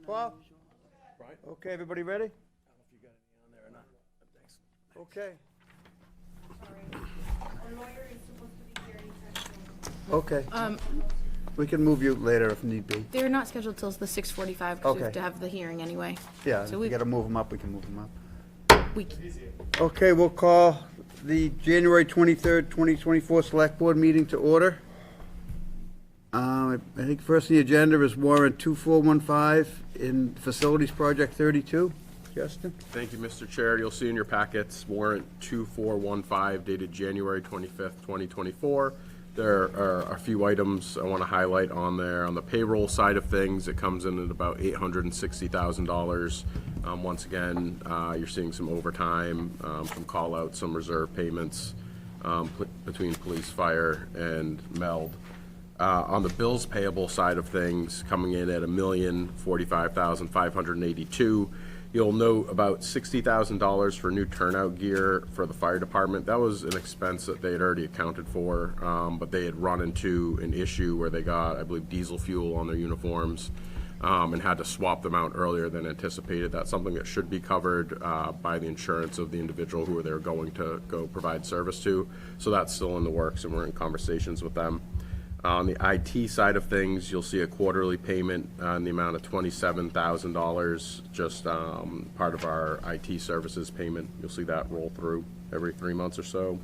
Paul? Right? Okay, everybody ready? I don't know if you got any on there or not, but thanks. Okay. Our lawyer is supposed to be here anytime Okay. We can move you later if need be. They're not scheduled till the 6:45 because we have Okay. to have the hearing anyway. Yeah, So if we gotta move them up, we can move them up. We, Okay, we'll call the January 23rd, 2024 Select Board meeting to order. I think first on the agenda is warrant 2415 in Facilities Project 32. Justin? Thank you, Mr. Chair. You'll see in your packets warrant 2415 dated January 25th, 2024. There are a few items I want to highlight on there. On the payroll side of things, it comes in at about $860,000. Once again, you're seeing some overtime, some call-outs, some reserve payments between police, fire, and MELD. On the bills payable side of things, coming in at $1,045,582. You'll note about $60,000 for new turnout gear for the fire department. That was an expense that they had already accounted for, but they had run into an issue where they got, I believe, diesel fuel on their uniforms and had to swap them out earlier than anticipated. That's something that should be covered by the insurance of the individual who they're going to go provide service to. So that's still in the works, and we're in conversations with them. On the IT side of things, you'll see a quarterly payment in the amount of $27,000, just part of our IT services payment. You'll see that roll through every 3 months or so.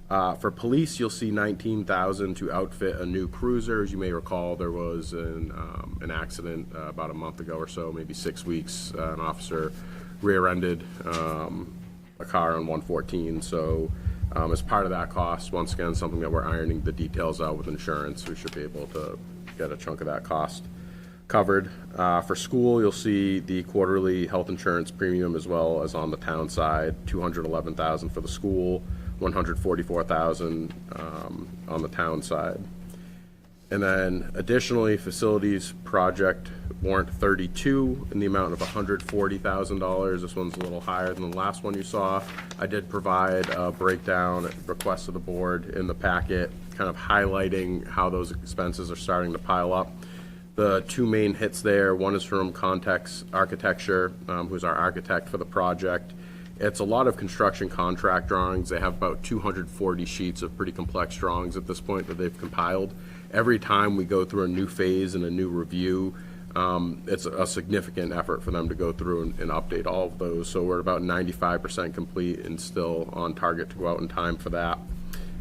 For police, you'll see $19,000 to outfit a new cruiser. As you may recall, there was an accident about a month ago or so, maybe 6 weeks. An officer rear-ended a car on 114, so as part of that cost, once again, something that we're ironing the details out with insurance, we should be able to get a chunk of that cost covered. For school, you'll see the quarterly health insurance premium as well as on the town side, $211,000 for the school, $144,000 on the town side. And then additionally, facilities project warrant 32 in the amount of $140,000. This one's a little higher than the last one you saw. I did provide a breakdown request of the board in the packet, kind of highlighting how those expenses are starting to pile up. The two main hits there, one is from Context Architecture, who's our architect for the project. It's a lot of construction contract drawings. They have about 240 sheets of pretty complex drawings at this point that they've compiled. Every time we go through a new phase and a new review, it's a significant effort for them to go through and update all of those. So we're about 95% complete and still on target to go out in time for that.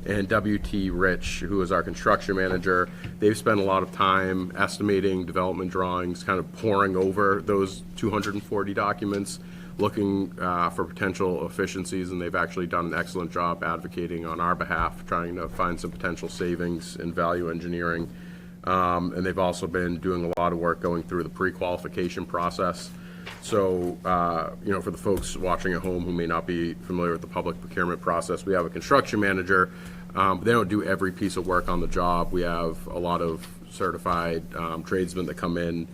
And WT Rich, who is our construction manager, they've spent a lot of time estimating development drawings, kind of poring over those 240 documents, looking for potential efficiencies, and they've actually done an excellent job advocating on our behalf, trying to find some potential savings in value engineering. And they've also been doing a lot of work going through the pre-qualification process. So, for the folks watching at home who may not be familiar with the public procurement process, we have a construction manager. But they don't do every piece of work on the job. We have a lot of certified tradesmen that come in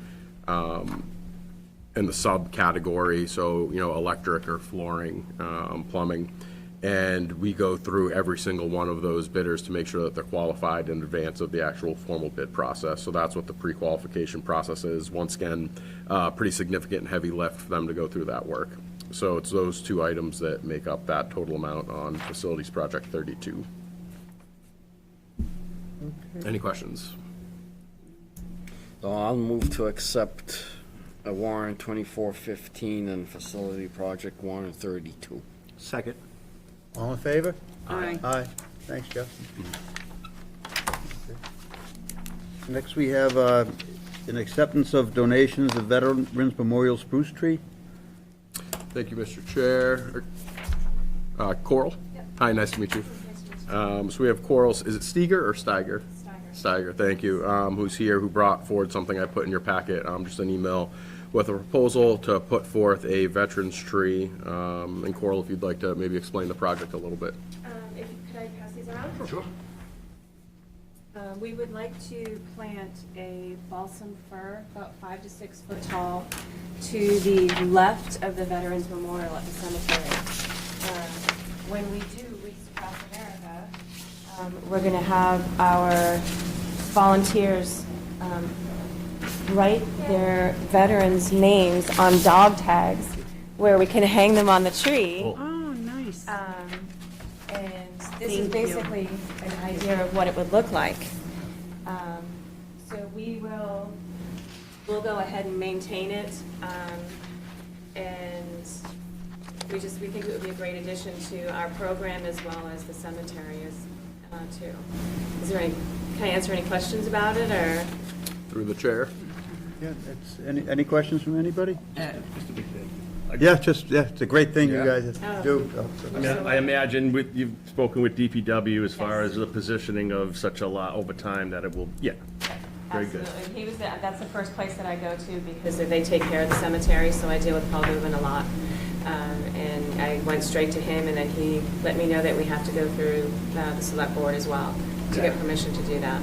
the subcategory, so electric or flooring, plumbing, and we go through every single one of those bidders to make sure that they're qualified in advance of the actual formal bid process. So that's what the pre-qualification process is. Once again, pretty significant and heavy lift for them to go through that work. So it's those two items that make up that total amount on Facilities Project 32. Okay. Any questions? So I'll move to accept a warrant 2415 and facility project warrant 32. Second. All in favor? Aye. Aye. Thanks, Justin. Okay. Next, we have an acceptance of donations of Veterans Memorial Spruce Tree. Thank you, Mr. Chair. Coral? Yep. Hi, nice to meet you. So we have Coral's, is it Steger or Steiger? Steiger, thank you, who's here, who brought forward something I put in your packet, just an email with a proposal to put forth a veterans tree. And Coral, if you'd like to maybe explain the project a little bit. Could I pass these around? Sure. We would like to plant a balsam fir, about 5 to 6 foot tall, to the left of the Veterans Memorial at the cemetery. When we do Wreaths Across America, we're going to have our volunteers write their veterans' names on dog tags where we can hang them on the tree. Oh, nice. And this is Thank you. basically an idea of what it would look like. So we'll go ahead and maintain it. And we think it would be a great addition to our program as well as the cemetery too. Can I answer any questions about it, or? Through the chair. Yeah, any questions from anybody? Yeah, it's a great thing you Yeah. guys Oh. do. I mean, I imagine you've spoken with DPW as far as the positioning of such a lot over time that it will, yeah. Very good. Absolutely. That's the first place that I go to because they take care of the cemetery, so I deal with Paul Dubin a lot. And I went straight to him, and then he let me know that we have to go through the select board as well to get permission to do that.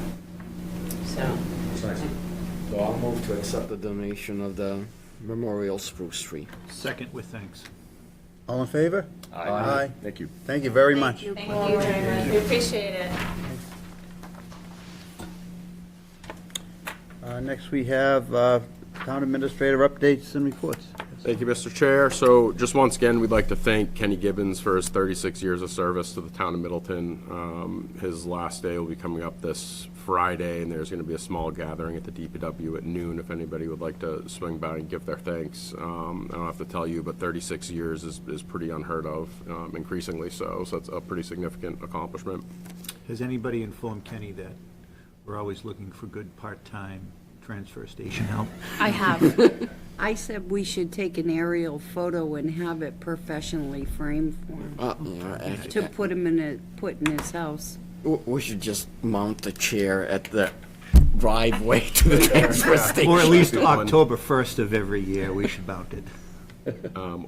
So, So I'll move to accept the donation of the memorial spruce tree. Second with thanks. All in favor? Aye. Thank you. Thank you very much. thank you very much. We appreciate it. Next, we have town administrator updates and reports. Thank you, Mr. Chair. So just once again, we'd like to thank Kenny Gibbons for his 36 years of service to the town of Middleton. His last day will be coming up this Friday, and there's going to be a small gathering at the DPW at noon if anybody would like to swing by and give their thanks. I don't have to tell you, but 36 years is pretty unheard of, increasingly so. So it's a pretty significant accomplishment. Has anybody informed Kenny that we're always looking for good part-time transfer station help? I have. I said we should take an aerial photo and have it professionally framed for him, to put him put in his house. We should just mount the chair at the driveway to the transfer station. Or at least October 1st of every year, we should mount it.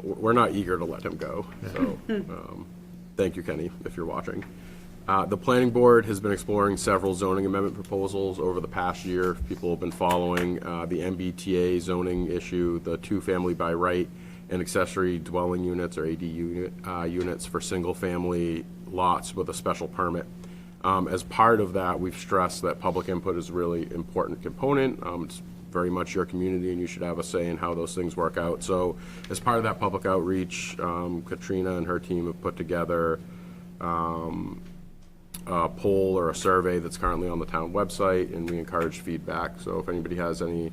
We're not eager to let him go, so thank you, Kenny, if you're watching. The planning board has been exploring several zoning amendment proposals over the past year. People have been following the MBTA zoning issue, the two-family by right and accessory dwelling units, or ADU units, for single-family lots with a special permit. As part of that, we've stressed that public input is a really important component. It's very much your community, and you should have a say in how those things work out. So as part of that public outreach, Katrina and her team have put together a poll or a survey that's currently on the town website, and we encourage feedback. So if anybody has any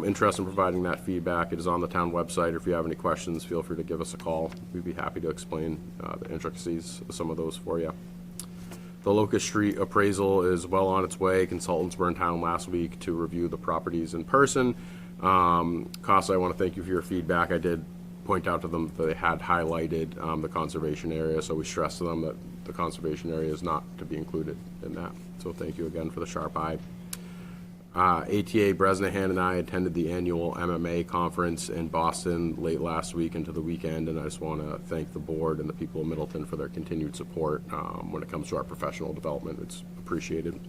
interest in providing that feedback, it is on the town website. Or if you have any questions, feel free to give us a call. We'd be happy to explain the intricacies of some of those for you. The Locust Street appraisal is well on its way. Consultants were in town last week to review the properties in person. Costa, I want to thank you for your feedback. I did point out to them that they had highlighted the conservation area, so we stressed to them that the conservation area is not to be included in that. So thank you again for the sharp eye. ATA Bresnahan and I attended the annual MMA conference in Boston late last week into the weekend, and I just want to thank the board and the people of Middleton for their continued support when it comes to our professional development. It's appreciated.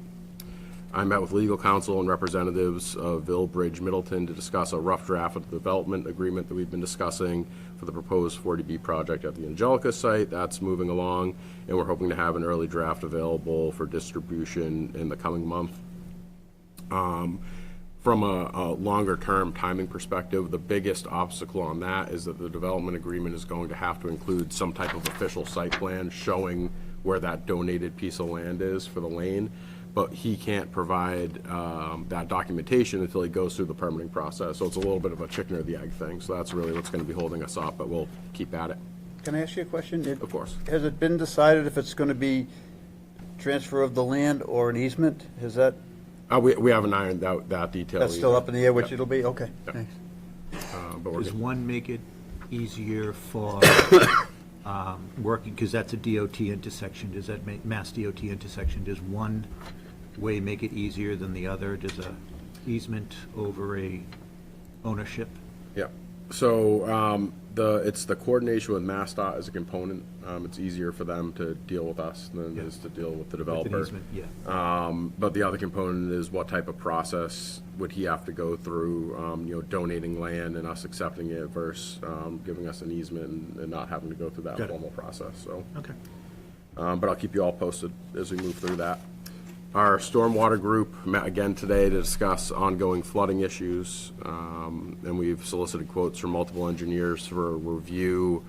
I met with legal counsel and representatives of Villbridge Middleton to discuss a rough draft of the development agreement that we've been discussing for the proposed 40B project at the Angelica site. That's moving along, and we're hoping to have an early draft available for distribution in the coming month. From a longer-term timing perspective, the biggest obstacle on that is that the development agreement is going to have to include some type of official site plan showing where that donated piece of land is for the lane. But he can't provide that documentation until he goes through the permitting process. So it's a little bit of a chicken or the egg thing. So that's really what's going to be holding us up, but we'll keep at it. Can I ask you a question? Of course. Has it been decided if it's going to be transfer of the land or an easement? Has that, We haven't ironed out that detail. that's still either. up in the air, which Yep. it'll be? Okay, thanks. But we're Does good. one make it easier for working, because that's a DOT intersection, does that make, Mass DOT intersection, does one way make it easier than the other? Does a easement over a ownership? Yeah. So it's the coordination with MassDOT as a component. It's easier for them to deal with us than it is to deal with the With an developer. easement, yeah. But the other component is what type of process would he have to go through, donating land and us accepting it versus giving us an easement and not having to go through that Got it. formal process, so. Okay. But I'll keep you all posted as we move through that. Our stormwater group met again today to discuss ongoing flooding issues, and we've solicited quotes from multiple engineers for a review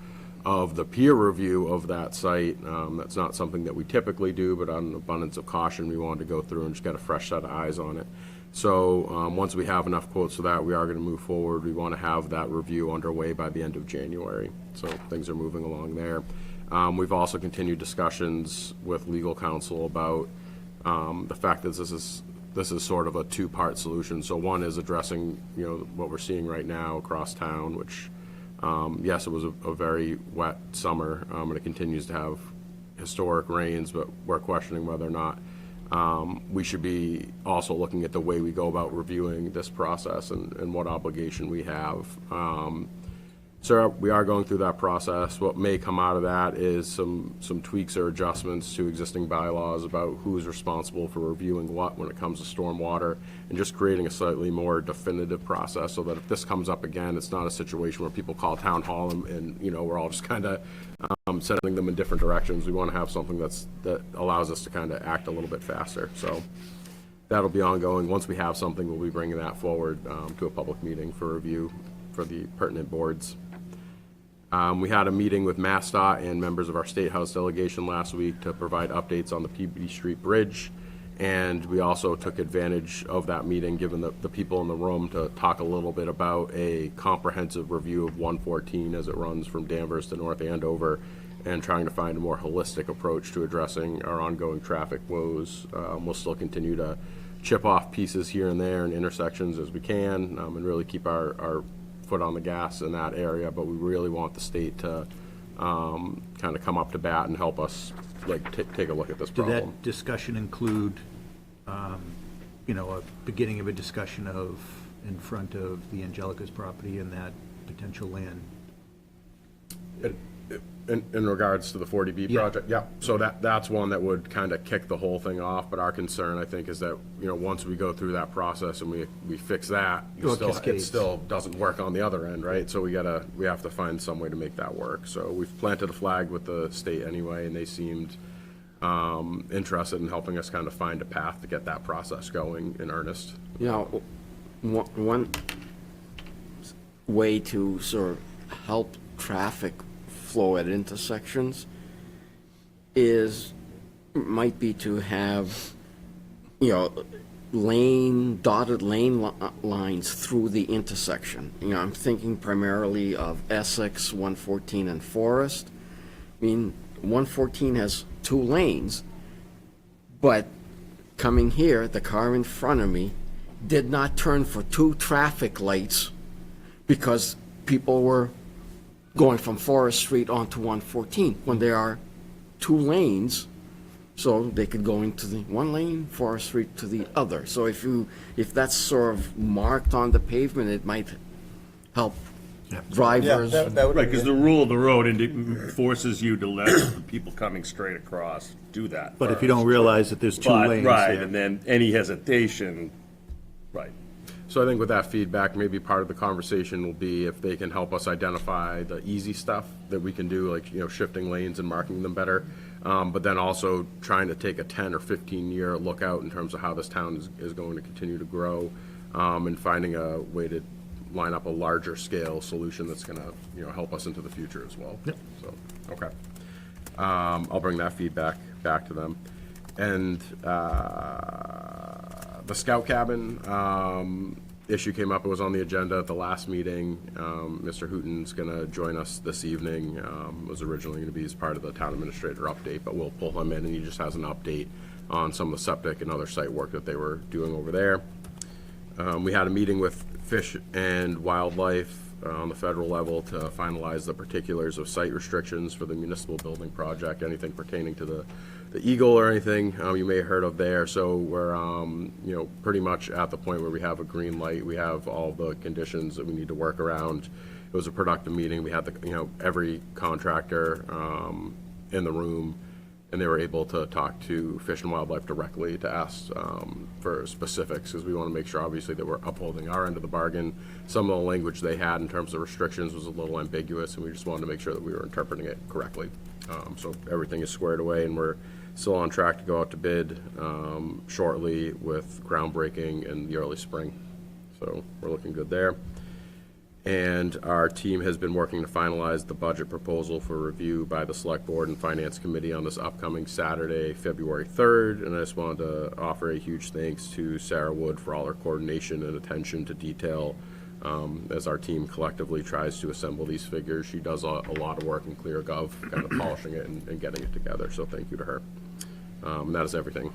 of the peer review of that site. That's not something that we typically do, but on an abundance of caution, we wanted to go through and just get a fresh set of eyes on it. So once we have enough quotes for that, we are going to move forward. We want to have that review underway by the end of January. So things are moving along there. We've also continued discussions with legal counsel about the fact that this is sort of a two-part solution. So one is addressing, what we're seeing right now across town, which, yes, it was a very wet summer, and it continues to have historic rains, but we're questioning whether or not we should be also looking at the way we go about reviewing this process and what obligation we have. So we are going through that process. What may come out of that is some tweaks or adjustments to existing bylaws about who's responsible for reviewing what when it comes to stormwater, and just creating a slightly more definitive process so that if this comes up again, it's not a situation where people call town hall and we're all just kind of sending them in different directions. We want to have something that allows us to kind of act a little bit faster. So that'll be ongoing. Once we have something, we'll be bringing that forward to a public meeting for review for the pertinent boards. We had a meeting with MassDOT and members of our State House delegation last week to provide updates on the Peabody Street Bridge. And we also took advantage of that meeting, given the people in the room, to talk a little bit about a comprehensive review of 114 as it runs from Danvers to North Andover, and trying to find a more holistic approach to addressing our ongoing traffic woes. We'll still continue to chip off pieces here and there in intersections as we can, and really keep our foot on the gas in that area, but we really want the state to kind of come up to bat and help us take a look at this Did problem. that discussion include, a beginning of a discussion of in front of the Angelica's property and that potential land? In regards to the 40B Yeah. project? Yeah. So that's one that would kind of kick the whole thing off, but our concern, I think, is that, once we go through that process and we fix that, Well, it cascades. still doesn't work on the other end, right? So we have to find some way to make that work. So we've planted a flag with the state anyway, and they seemed interested in helping us kind of find a path to get that process going in earnest. One way to sort of help traffic flow at intersections might be to have, dotted lane lines through the intersection. I'm thinking primarily of Essex, 114, and Forest. 114 has 2 lanes, but coming here, the car in front of me did not turn for 2 traffic lights because people were going from Forest Street onto 114 when there are 2 lanes, so they could go into the one lane, Forest Street to the other. So if that's sort of marked on the pavement, it might help drivers. that would Right, because the rule of the road forces you to let the people coming straight across do that. But if you don't realize that there's 2 lanes Right, there. and then any hesitation, right. So I think with that feedback, maybe part of the conversation will be if they can help us identify the easy stuff that we can do, like, shifting lanes and marking them better. But then also trying to take a 10 or 15-year look out in terms of how this town is going to continue to grow, and finding a way to line up a larger scale solution that's going to, help us into the future as well. Yep. So, okay. I'll bring that feedback back to them. And the scout cabin issue came up. It was on the agenda at the last meeting. Mr. Hooton's going to join us this evening. Was originally going to be as part of the town administrator update, but we'll pull him in, and he just has an update on some of the septic and other site work that they were doing over there. We had a meeting with Fish and Wildlife on the federal level to finalize the particulars of site restrictions for the municipal building project, anything pertaining to the Eagle or anything you may have heard of there. So we're pretty much at the point where we have a green light. We have all the conditions that we need to work around. It was a productive meeting. We had every contractor in the room, and they were able to talk to Fish and Wildlife directly to ask for specifics, because we want to make sure, obviously, that we're upholding our end of the bargain. Some of the language they had in terms of restrictions was a little ambiguous, and we just wanted to make sure that we were interpreting it correctly. So everything is squared away, and we're Still on track to go out to bid shortly with groundbreaking in the early spring. So we're looking good there. And our team has been working to finalize the budget proposal for review by the Select Board and Finance Committee on this upcoming Saturday, February 3rd. And I just wanted to offer a huge thanks to Sarah Wood for all her coordination and attention to detail as our team collectively tries to assemble these figures. She does a lot of work in ClearGov, kind of polishing it and getting it together. So thank you to her. And that is everything.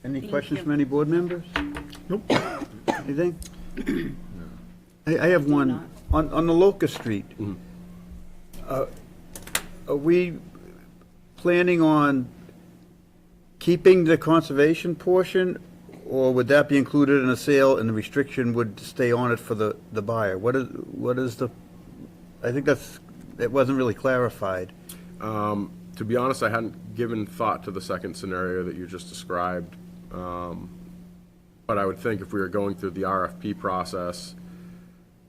Any questions from any board members? Nope. Anything? I have one. On the Locust Street, are we planning on keeping the conservation portion, or would that be included in a sale and the restriction would stay on it for the buyer? What is the, I think that wasn't really clarified. To be honest, I hadn't given thought to the second scenario that you just described. But I would think if we were going through the RFP process,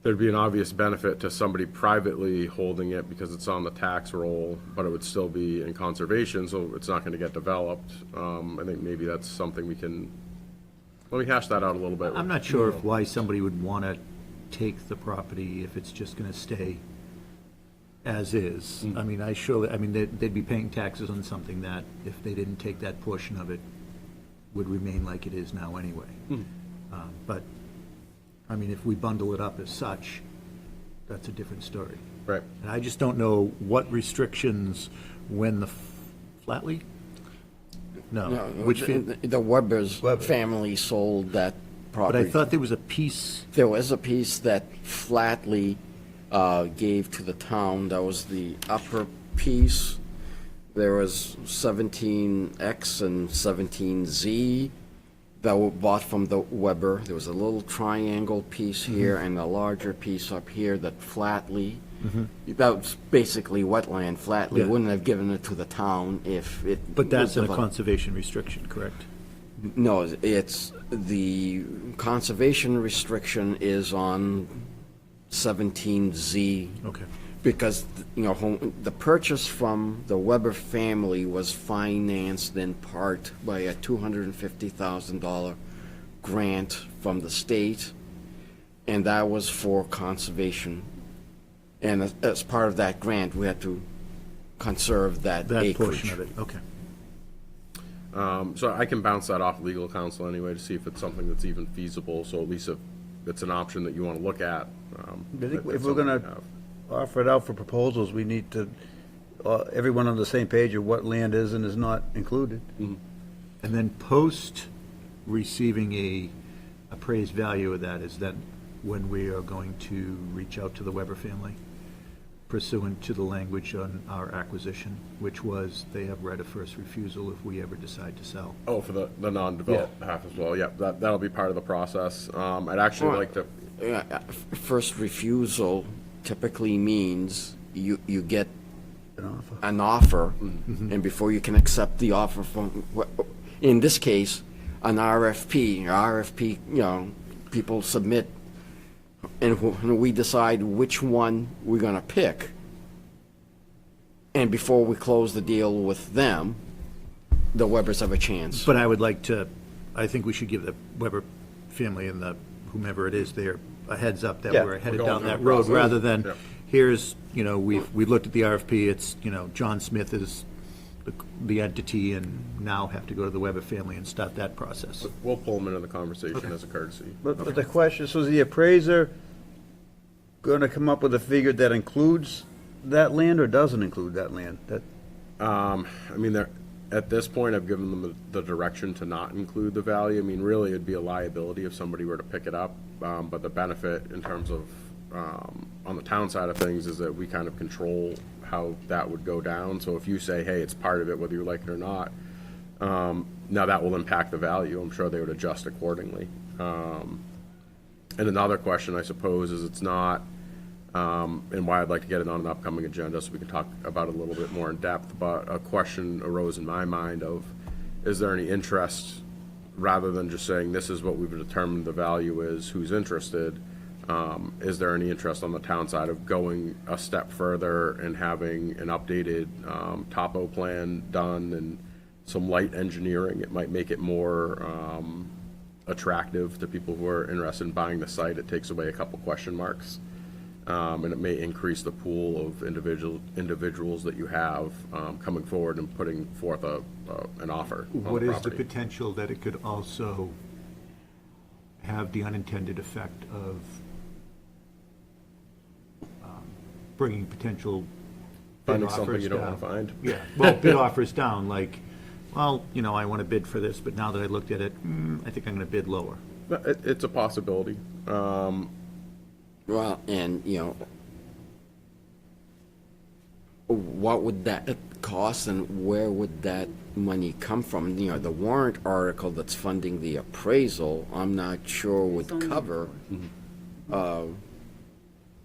there'd be an obvious benefit to somebody privately holding it because it's on the tax roll, but it would still be in conservation, so it's not going to get developed. I think maybe that's something we can, let me hash that out a little bit. I'm not sure why somebody would want to take the property if it's just going to stay as is. I mean, they'd be paying taxes on something that, if they didn't take that portion of it, would remain like it is now anyway. But, I mean, if we bundle it up as such, that's a different story. Right. And I just don't know what restrictions when the Flatley? No. Which, The Weber's family sold that but property. I thought there was a piece, There was a piece that Flatley gave to the town. That was the upper piece. There was 17X and 17Z that were bought from the Weber. There was a little triangle piece here and a larger piece up here that Flatley, that was basically wetland. Flatley Yeah. wouldn't have given it to the town if it. but that's was in a developed. conservation restriction, correct? No, it's, the conservation restriction is on 17Z. Okay. Because, you know, the purchase from the Weber family was financed in part by a $250,000 grant from the state, and that was for conservation. And as part of that grant, we had to conserve that That acreage. portion of it, okay. So I can bounce that off legal counsel anyway to see if it's something that's even feasible, so at least if it's an option that you want to look at. I think it's if we're something gonna we have. offer it out for proposals, we need to, everyone on the same page of what land is and is not included. And then post receiving a appraised value of that, is that when we are going to reach out to the Weber family pursuant to the language on our acquisition, which was they have right of first refusal if we ever decide to sell. Oh, for the non-developed half as well, yeah, that'll be part of the process. I'd actually like to, Yeah, first refusal typically means you get An offer. an offer, and before you can accept the offer from, in this case, an RFP. RFP, you know, people submit, and we decide which one we're gonna pick. And before we close the deal with them, the Webers have a chance. But I would like to, I think we should give the Weber family and the whomever it is there a heads up that Yeah. we're headed We're going down that through the road, process. rather than, Yeah. here's, you know, we looked at the RFP, it's, you know, John Smith is the entity, and now have to go to the Weber family and start that process. we'll pull them into the conversation as a courtesy. But the question, so is the appraiser gonna come up with a figure that includes that land or doesn't include that land? That, I mean, at this point, I've given them the direction to not include the value. I mean, really, it'd be a liability if somebody were to pick it up. But the benefit in terms of, on the town side of things, is that we kind of control how that would go down. So if you say, hey, it's part of it, whether you like it or not, now that will impact the value. I'm sure they would adjust accordingly. And another question, I suppose, is it's not, and why I'd like to get it on an upcoming agenda so we can talk about it a little bit more in depth, but a question arose in my mind of, is there any interest, rather than just saying this is what we've determined the value is, who's interested, is there any interest on the town side of going a step further and having an updated topo plan done some light engineering. It might make it more attractive to people who are interested in buying the site. It takes away a couple question marks. And it may increase the pool of individuals that you have coming forward and putting forth an offer on the What is the property. potential that it could also have the unintended effect of bringing potential bid Finding something offers you don't down? want to find? Yeah, well, bid offers down, like, well, I want to bid for this, but now that I looked at it, I think I'm going to bid lower. It's a possibility. Well, and, what would that cost and where would that money come from? The warrant article that's funding the appraisal, I'm not sure would cover.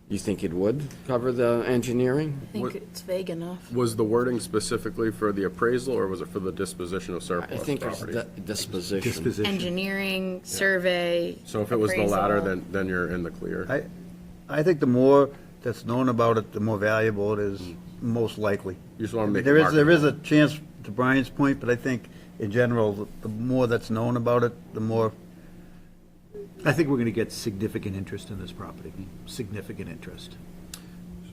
You think it would cover the engineering? I think it's vague enough. Was the wording specifically for the appraisal, or was it for the disposition of I surplus think it's property? the disposition. Disposition. Engineering, survey. So if it was the latter, appraisal. then you're in the clear. I think the more that's known about it, the more valuable it is, most likely. You just want to make it There is a marketable. chance, to Brian's point, but I think in general, the more that's known about it, the more, I think we're going to get significant interest in this property, significant interest,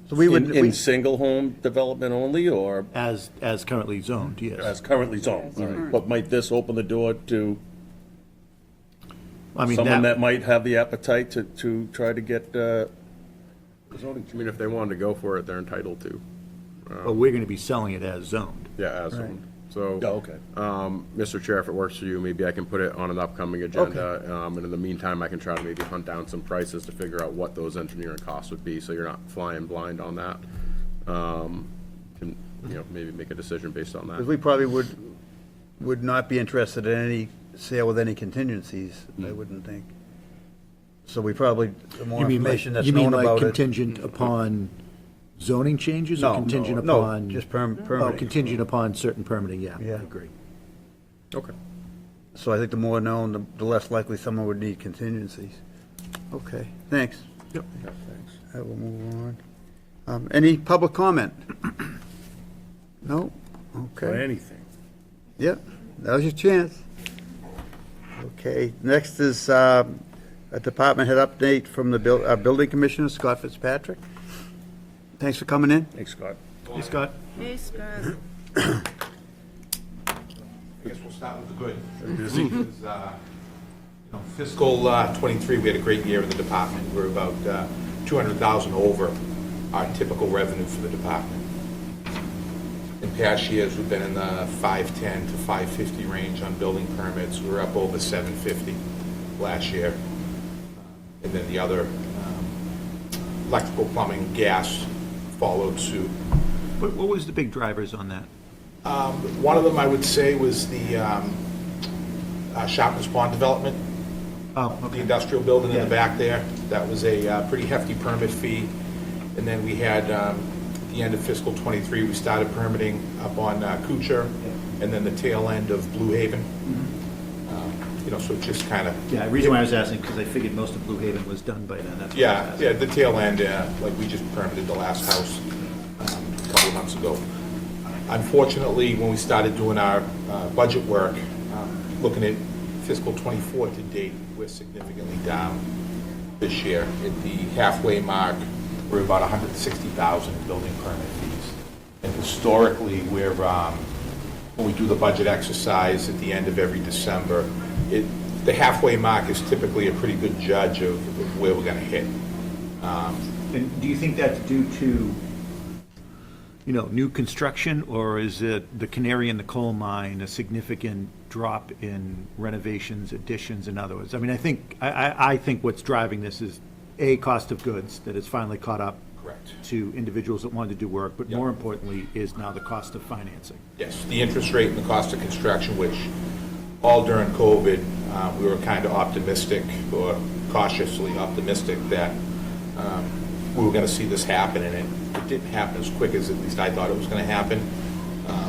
so we would, In single home development only, or as currently zoned, yes. as currently zoned? All right. But might this open the door to I mean, someone that might have the appetite to try to get zoning? I mean, if they wanted to go for it, they're entitled to. But we're going to be selling it as zoned. Yeah, as one. So, Oh, okay. Mr. Chair, if it works for you, maybe I can put it on an upcoming agenda. And in the meantime, I can try to maybe hunt down some prices to figure out what those engineering costs would be, so you're not flying blind on that. And, maybe make a decision based on because that. we probably would not be interested in any sale with any contingencies, I wouldn't think. So we probably, the more information that's known about it. contingent upon zoning changes or No, contingent no, upon? just Oh, permitting. contingent upon certain permitting, yeah, I Yeah. agree. Okay. So I think the more known, the less likely someone would need contingencies. Okay, thanks. Yep. I will move on. Any public comment? No? Or Okay. anything? Yep, that was your chance. Okay, next is a department head update from the building commissioner, Scott Fitzpatrick. Thanks for coming in. Thanks, Scott. Hey, Scott? Hey, Scott. I guess we'll start with the good. Busy. Fiscal '23, we had a great year in the department. We're about 200,000 over our typical revenue for the department. In past years, we've been in the 510 to 550 range on building permits. We were up over 750 last year. And then the other electrical, plumbing, gas followed suit. What was the big drivers on that? One of them, I would say, was the Sharpness Pond development. Oh, The okay. industrial building in Yeah. the back there. That was a pretty hefty permit fee. And then we had, at the end of fiscal '23, we started permitting up on Kuchar, and then the tail end of Blue Haven. So it just kind of. Yeah, the reason why I was asking, because I figured most of Blue Haven was done by then, that's why I was Yeah, asking. yeah, the tail end, like we just permitted the last house a couple of months ago. Unfortunately, when we started doing our budget work, looking at fiscal '24 to date, we're significantly down this year. At the halfway mark, we're about 160,000 in building permit fees. And historically, when we do the budget exercise at the end of every December, the halfway mark is typically a pretty good judge of where we're going to hit. And do you think that's due to, new construction, or is it the canary in the coal mine, a significant drop in renovations, additions, in other words? I mean, I think what's driving this is, A, cost of goods, that has finally caught up Correct. to individuals that wanted to do work, but Yep. more importantly is now the cost of financing. Yes, the interest rate and the cost of construction, which all during COVID, we were kind of optimistic or cautiously optimistic that we were going to see this happen, and it didn't happen as quick as at least I thought it was going to happen.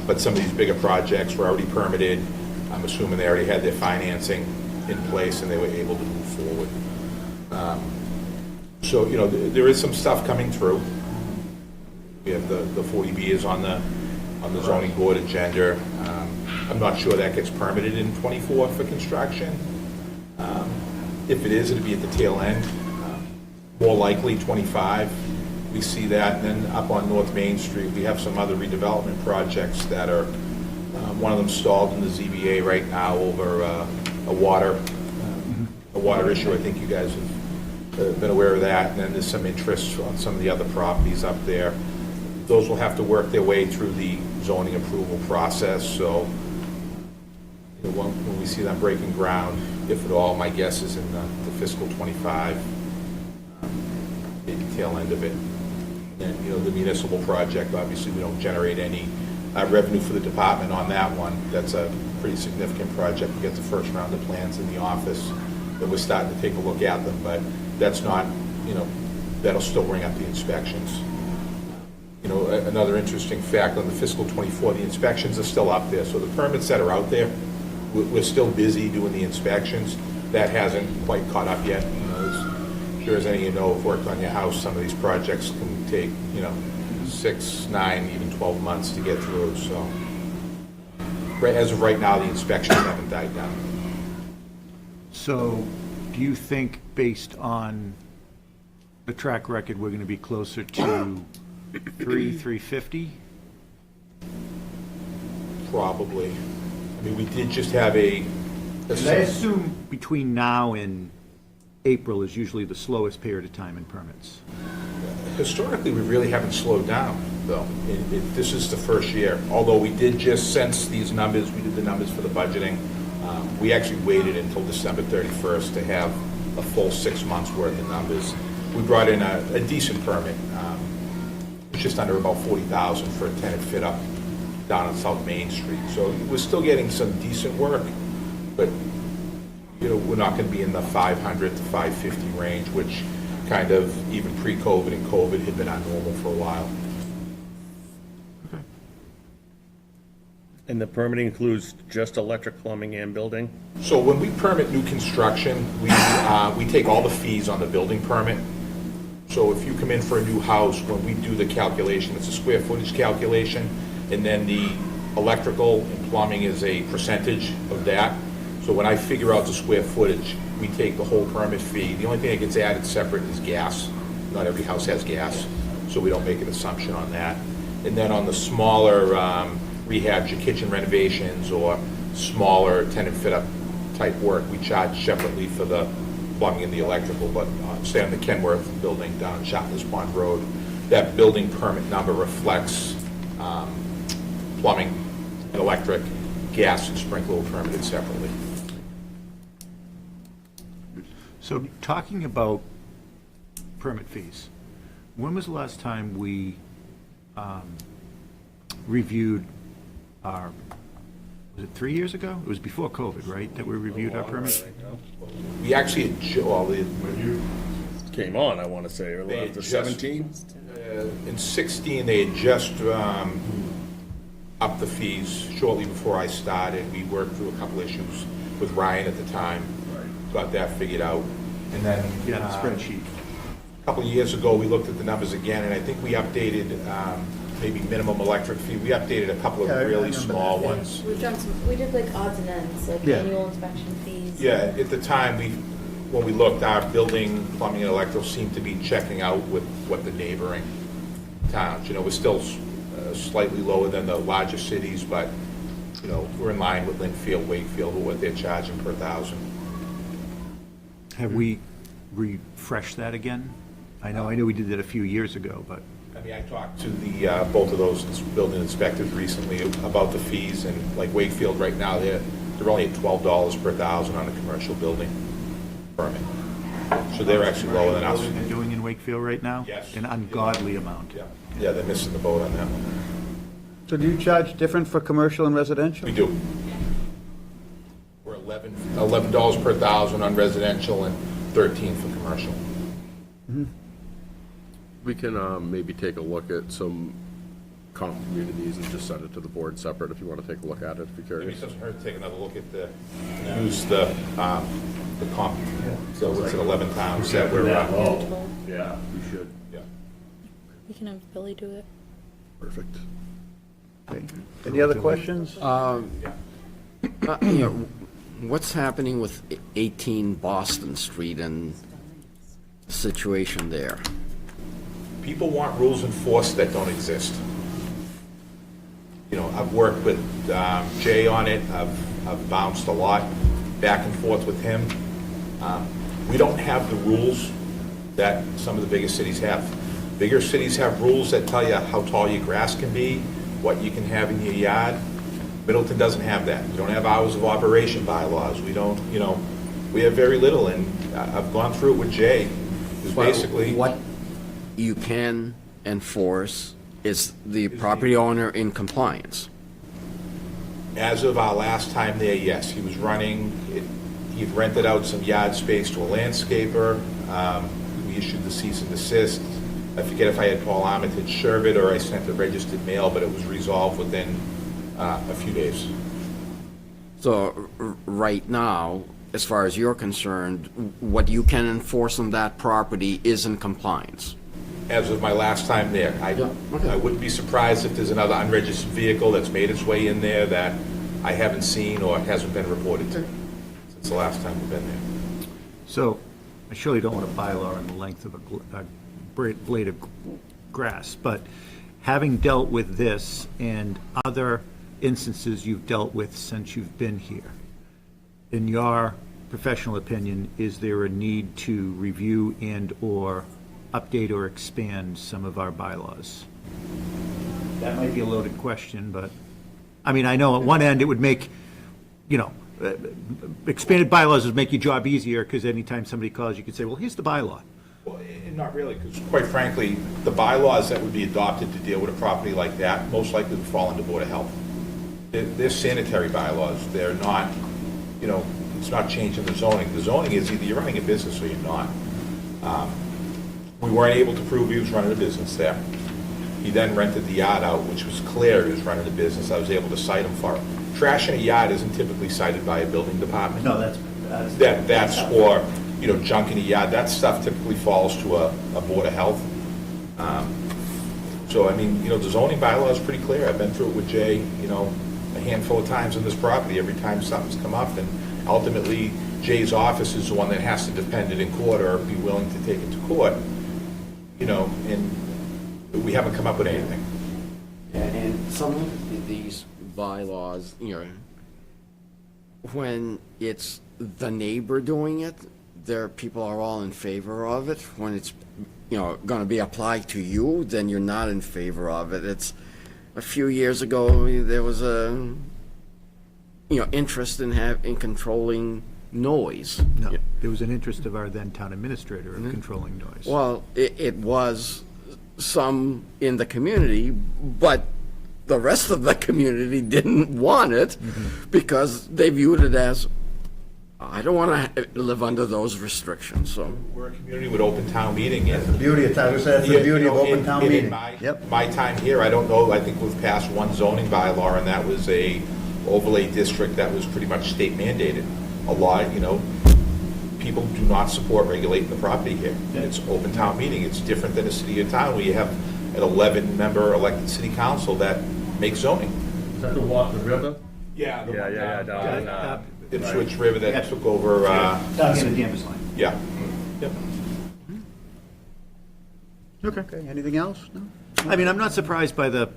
But some of these bigger projects were already permitted. I'm assuming they already had their financing in place and they were able to move forward. So, there is some stuff coming through. We have the 40B is on the zoning board agenda. I'm not sure that gets permitted in '24 for construction. If it is, it'd be at the tail end. More likely '25, we see that. And then up on North Main Street, we have some other redevelopment projects that are, one of them stalled in the ZBA right now over a water issue. I think you guys have been aware of that. And then there's some interest on some of the other properties up there. Those will have to work their way through the zoning approval process, so you know, when we see them breaking ground, if at all, my guess is in the fiscal '25, maybe tail end of it. And, you know, the municipal project, obviously, we don't generate any revenue for the department on that one. That's a pretty significant project. We get the first round of plans in the office, that we're starting to take a look at them, but that's not, you know, that'll still bring up the inspections. You know, another interesting fact on the fiscal '24, the inspections are still up there, so the permits that are out there, we're still busy doing the inspections. That hasn't quite caught up yet. You know, as sure as any of you know, have worked on your house, some of these projects can take, you know, 6, 9, even 12 months to get through, so. As of right now, the inspections haven't died down. So, do you think, based on the track record, we're going to be closer to 350? Probably. I mean, we did just have a. I assume between now and April is usually the slowest period of time in permits. Historically, we really haven't slowed down, though. This is the first year. Although we did just sense these numbers, we did the numbers for the budgeting. We actually waited until December 31st to have a full 6 months' worth of numbers. We brought in a decent permit. It's just under about $40,000 for a tenant fit up down on South Main Street. So we're still getting some decent work, but you know, we're not going to be in the 500 to 550 range, which kind of, even pre-COVID and COVID, had been our normal for a while. And the permitting includes just electric, plumbing, and building? So when we permit new construction, we take all the fees on the building permit. So if you come in for a new house, when we do the calculation, it's a square footage calculation, and then the electrical and plumbing is a percentage of that. So when I figure out the square footage, we take the whole permit fee. The only thing that gets added separate is gas. Not every house has gas, so we don't make an assumption on that. And then on the smaller rehabs, your kitchen renovations, or smaller tenant fit-up type work, we charge separately for the plumbing and the electrical. But say on the Kenworth building down on Chapman's Pond Road, that building permit number reflects plumbing and electric, gas and sprinkler permitted separately. So, talking about permit fees, when was the last time we reviewed our, was it 3 years ago? It was before COVID, right, that we reviewed our permits? We actually had, well, Came on, I want to say, or They after just- 17? in '16, they had just upped the fees shortly before I started. We worked through a couple issues with Ryan at the time, got that figured out. And then Yeah, the spreadsheet. a couple of years ago, we looked at the numbers again, and I think we updated maybe minimum electric fee. We updated a couple of Yeah, I really remember small that, yeah. ones. We've done some, we did like odds and ends, like Yeah. annual inspection fees. Yeah, at the time, when we looked, our building, plumbing, and electrical seemed to be checking out with what the neighboring towns, you know, we're still slightly lower than the larger cities, but, you know, we're in line with Linfield, Wakefield, what they're charging per thousand. Have we refreshed that again? I know we did that a few years ago, but I mean, I talked to the, both of those building inspectors recently about the fees, and like Wakefield right now, they're only at $12 per thousand on a commercial building permit. So they're actually lower than us. what they're doing in Wakefield right now? Yes. An ungodly amount. Yeah, they're missing the boat on that one. So do you charge different for commercial and residential? We do. We're $11 per thousand on residential and 13 for commercial. We can maybe take a look at some comp communities and just send it to the board separate if you want to take a look at it, if you're Maybe curious. it doesn't hurt to take another look at use the comp. So it's at 11 towns that we're, Yeah, we should. yeah. We can have Billy do it. Perfect. Okay. Any other questions? What's happening with 18 Boston Street and the situation there? People want rules enforced that don't exist. You know, I've worked with Jay on it, I've bounced a lot back and forth with him. We don't have the rules that some of the bigger cities have. Bigger cities have rules that tell you how tall your grass can be, what you can have in your yard. Middleton doesn't have that. We don't have hours of operation bylaws. We don't, you know, we have very little, and I've gone through it with Jay. It's basically. What you can enforce is the property owner in compliance. As of our last time there, yes, he was running, he'd rented out some yard space to a landscaper. We issued the cease and desist. I forget if I had Paul Armitage serve it or I sent a registered mail, but it was resolved within a few days. So right now, as far as you're concerned, what you can enforce on that property is in compliance. As of my last time there, Yeah, okay. I wouldn't be surprised if there's another unregistered vehicle that's made its way in there that I haven't seen or hasn't been reported to since the last time we've been there. So, I surely don't want a bylaw on the length of a blade of grass, but having dealt with this and other instances you've dealt with since you've been here, in your professional opinion, is there a need to review and/or update or expand some of our bylaws? That might be a loaded question, but, I mean, I know at one end it would make, you know, expanded bylaws would make your job easier, because anytime somebody calls, you could say, well, here's the bylaw. Well, not really, because quite frankly, the bylaws that would be adopted to deal with a property like that most likely would fall under Board of Health. They're sanitary bylaws. They're not, you know, it's not changing the zoning. The zoning is either you're running a business or you're not. We weren't able to prove he was running a business there. He then rented the yard out, which was clear he was running a business. I was able to cite him for it. Trash in a yard isn't typically cited by a building department. No, that's. That's or, you know, junk in a yard, that stuff typically falls to a Board of Health. So, I mean, you know, the zoning bylaw is pretty clear. I've been through it with Jay, you know, a handful of times on this property, every time something's come up, and ultimately, Jay's office is the one that has to defend it in court or be willing to take it to court, you know, and we haven't come up with anything. And some of these bylaws, you know, when it's the neighbor doing it, people are all in favor of it. When it's, you know, going to be applied to you, then you're not in favor of it. It's, a few years ago, there was a, you know, interest in controlling noise. No, there was an interest of our then town administrator of controlling noise. Well, it was some in the community, but the rest of the community didn't want it because they viewed it as, I don't want to live under those restrictions, so. We're a community with open town meeting. That's the beauty of, that's the beauty of open town in meeting. Yep. My time here, I don't know, I think we've passed one zoning bylaw, and that was a overlay district that was pretty much state mandated. A lot, you know, people do not support regulating the property here. It's open town meeting. It's different than a city or town where you have an 11-member elected city council that makes zoning. Is that the Walker River? Yeah. Down in, Ipswich River that Yeah. took over, Down in the Danvers line. yeah. Yep. Okay, anything else? No? I mean, I'm not surprised by the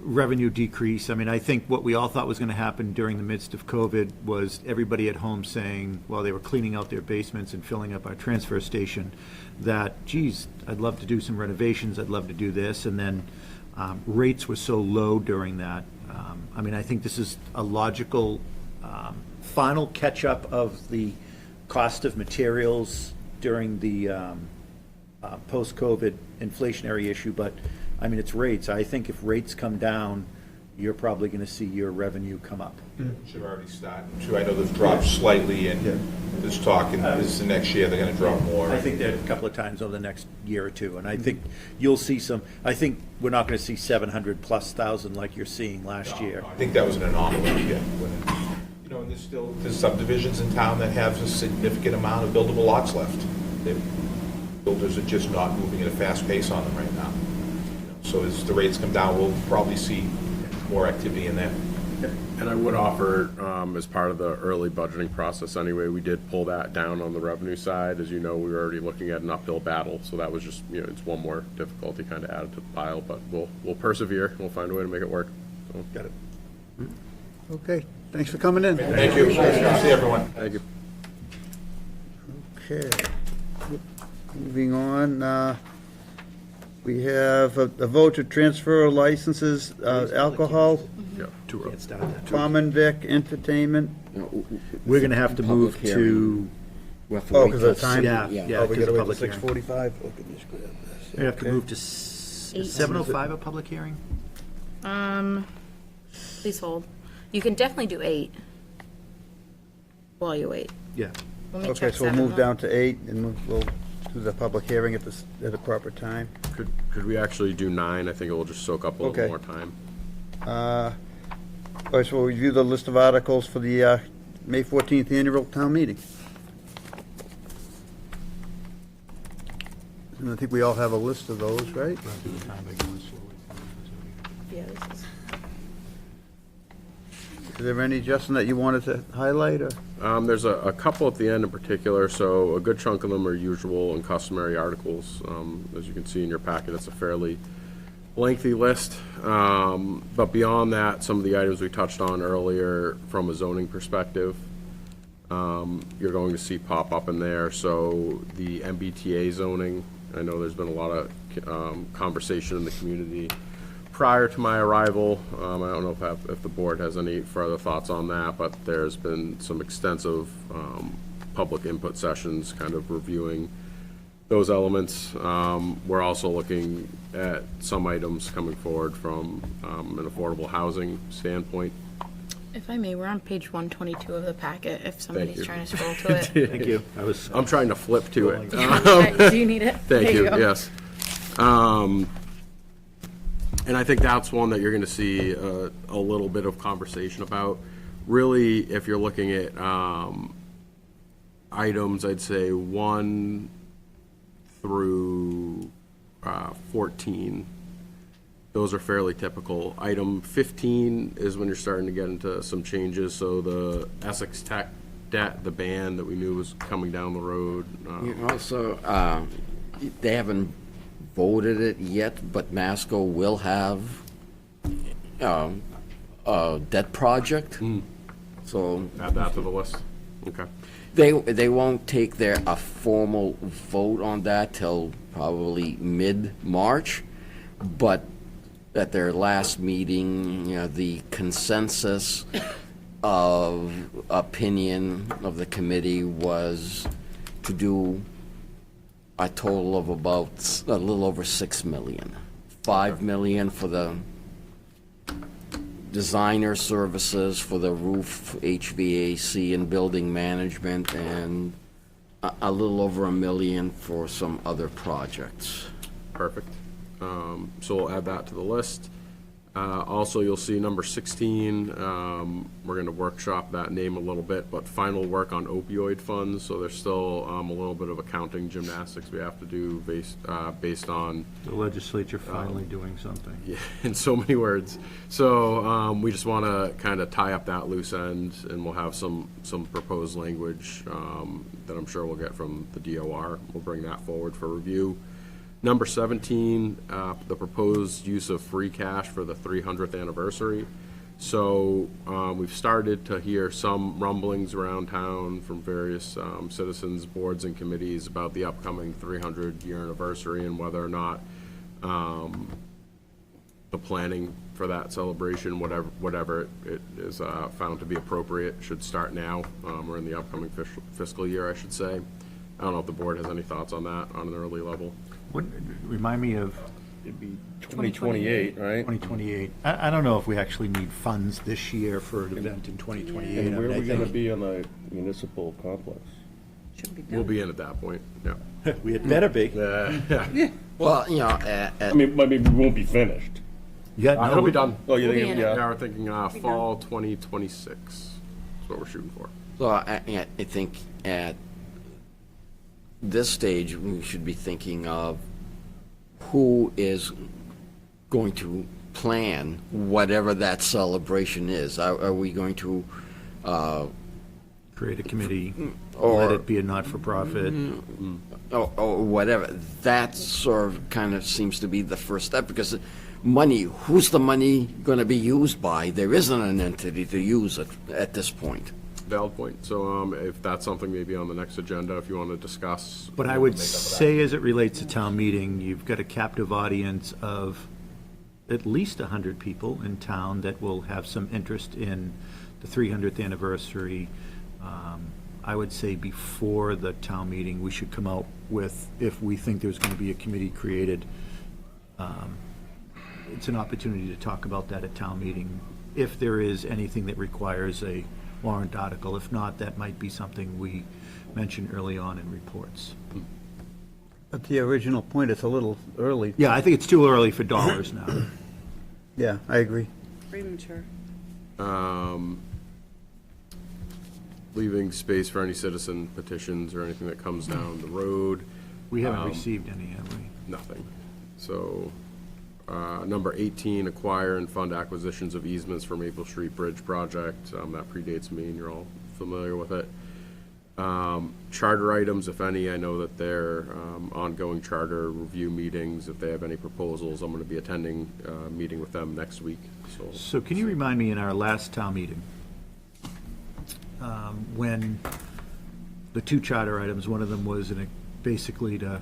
revenue decrease. I mean, I think what we all thought was going to happen during the midst of COVID was everybody at home saying, while they were cleaning out their basements and filling up our transfer station, that, geez, I'd love to do some renovations, I'd love to do this, and then rates were so low during that. I mean, I think this is a logical final catch-up of the cost of materials during the post-COVID inflationary issue, but, I mean, it's rates. I think if rates come down, you're probably going to see your revenue come up. Should already start. Sure, I know they've dropped slightly, and there's talk, and this is the next year they're going to drop more. I think that a couple of times over the next year or two, and I think you'll see some, I think we're not going to see 700,000+ like you're seeing last year. I think that was an anomaly, yeah. You know, and there's subdivisions in town that have a significant amount of buildable lots left. Builders are just not moving at a fast pace on them right now. You know, so as the rates come down, we'll probably see more activity in that. And I would offer, as part of the early budgeting process anyway, we did pull that down on the revenue side. As you know, we were already looking at an uphill battle, so that was just, it's one more difficulty kind of added to the pile, but we'll persevere, we'll find a way to make it work. So, got it. Okay, thanks for coming in. Thank you. See everyone. Thank you. Okay. Moving on, we have a vote to transfer licenses, alcohol, Yeah, too early. Can't start that. common vic, entertainment. We're gonna have to move Public to, hearing. We have to Oh, wait 'cause of the till time? yeah, Yeah. yeah, Oh, we because gotta of wait till public hearing. 6:45? Look at this, grab this. We have to Okay. move to 8. 7:05 a public hearing? Please hold. You can definitely do 8 while you wait. Yeah. Let me Okay, check so we'll 7 move though. down to 8, and we'll do the public hearing at the proper time. Could we actually do 9? I think it will just soak up a Okay. little more time. All right, so we'll review the list of articles for the May 14th annual town meeting. And I think we all have a list of those, right? Yeah, this is. Is there any, Justin, that you wanted to highlight, or? There's a couple at the end in particular, so a good chunk of them are usual and customary articles. As you can see in your packet, it's a fairly lengthy list. But beyond that, some of the items we touched on earlier from a zoning perspective, you're going to see pop up in there. So the MBTA zoning, I know there's been a lot of conversation in the community prior to my arrival. I don't know if the board has any further thoughts on that, but there's been some extensive public input sessions kind of reviewing those elements. We're also looking at some items coming forward from an affordable housing standpoint. If I may, we're on page 122 of the packet, if you. somebody's trying to scroll to it. Thank you. I'm trying to flip to it. Do you need it? Thank There you, go. yes. And I think that's one that you're going to see a little bit of conversation about. Really, if you're looking at items, I'd say 1 through 14, those are fairly typical. Item 15 is when you're starting to get into some changes, so the Essex Tech debt, the ban that we knew was coming down the road. Also, they haven't voted it yet, but Masco will have a debt project. So Add that to the list. Okay. they won't take a formal vote on that till probably mid-March, but at their last meeting, the consensus of opinion of the committee was to do a total of about a little over 6 million. 5 million for the designer services for the roof, HVAC, and building management, and a little over $1 million for some other projects. Perfect. So we'll add that to the list. Also, you'll see number 16, we're going to workshop that name a little bit, but final work on opioid funds. So there's still a little bit of accounting gymnastics we have to do based on, The legislature finally doing something. yeah, in so many words. So we just want to kind of tie up that loose end, and we'll have some proposed language that I'm sure we'll get from the DOR. We'll bring that forward for review. Number 17, the proposed use of free cash for the 300th anniversary. So we've started to hear some rumblings around town from various citizens, boards, and committees about the upcoming 300-year anniversary and whether or not the planning for that celebration, whatever it is found to be appropriate, should start now. We're in the upcoming fiscal year, I should say. I don't know if the board has any thoughts on that on an early level. Remind me of It'd be 2028, right? 2028. I don't know if we actually need funds this year for an event in 2028. And where I are we mean, I gonna think be on the municipal complex? We'll be in at that point, yeah. It better be. Well, I mean, we won't be finished. Yeah, It'll be done. Oh, you We'll be think, in it. yeah. Yeah, we're thinking fall 2026 is what we're shooting for. so I think at this stage, we should be thinking of who is going to plan whatever that celebration is? Are we going to, Create a committee, Or- let it be a not-for-profit. or whatever? That sort of kind of seems to be the first step, because money, who's the money going to be used by? There isn't an entity to use it at this point. Valid point. So if that's something maybe on the next agenda, if you want to discuss. But I would say, as it relates to town meeting, you've got a captive audience of at least 100 people in town that will have some interest in the 300th anniversary. I would say before the town meeting, we should come out with, if we think there's going to be a committee created, it's an opportunity to talk about that at town meeting, if there is anything that requires a warrant article. If not, that might be something we mention early on in reports. At the original point, it's a little early. Yeah, I think it's too early for dollars now. Yeah, I agree. Premature. Leaving space for any citizen petitions or anything that comes down the road. We haven't received any, have we? Nothing. So, number 18, acquire and fund acquisitions of easements for Maple Street Bridge project. That predates me, and you're all familiar with it. Charter items, if any, I know that they're ongoing charter review meetings. If they have any proposals, I'm going to be attending a meeting with them next week. So can you remind me, in our last town meeting, when the two charter items, one of them was basically to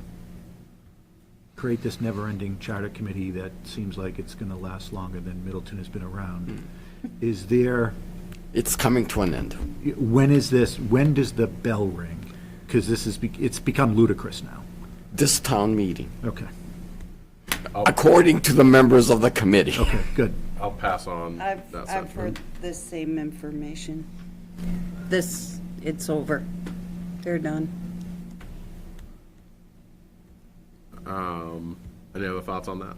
create this never-ending charter committee that seems like it's going to last longer than Middleton has been around. Is there, It's coming to an end. when does the bell ring? Because it's become ludicrous now. This town meeting, Okay, according to the members of the committee. okay, good. I'll pass on that I've sentiment. heard the same information. It's over. They're done. Any other thoughts on that?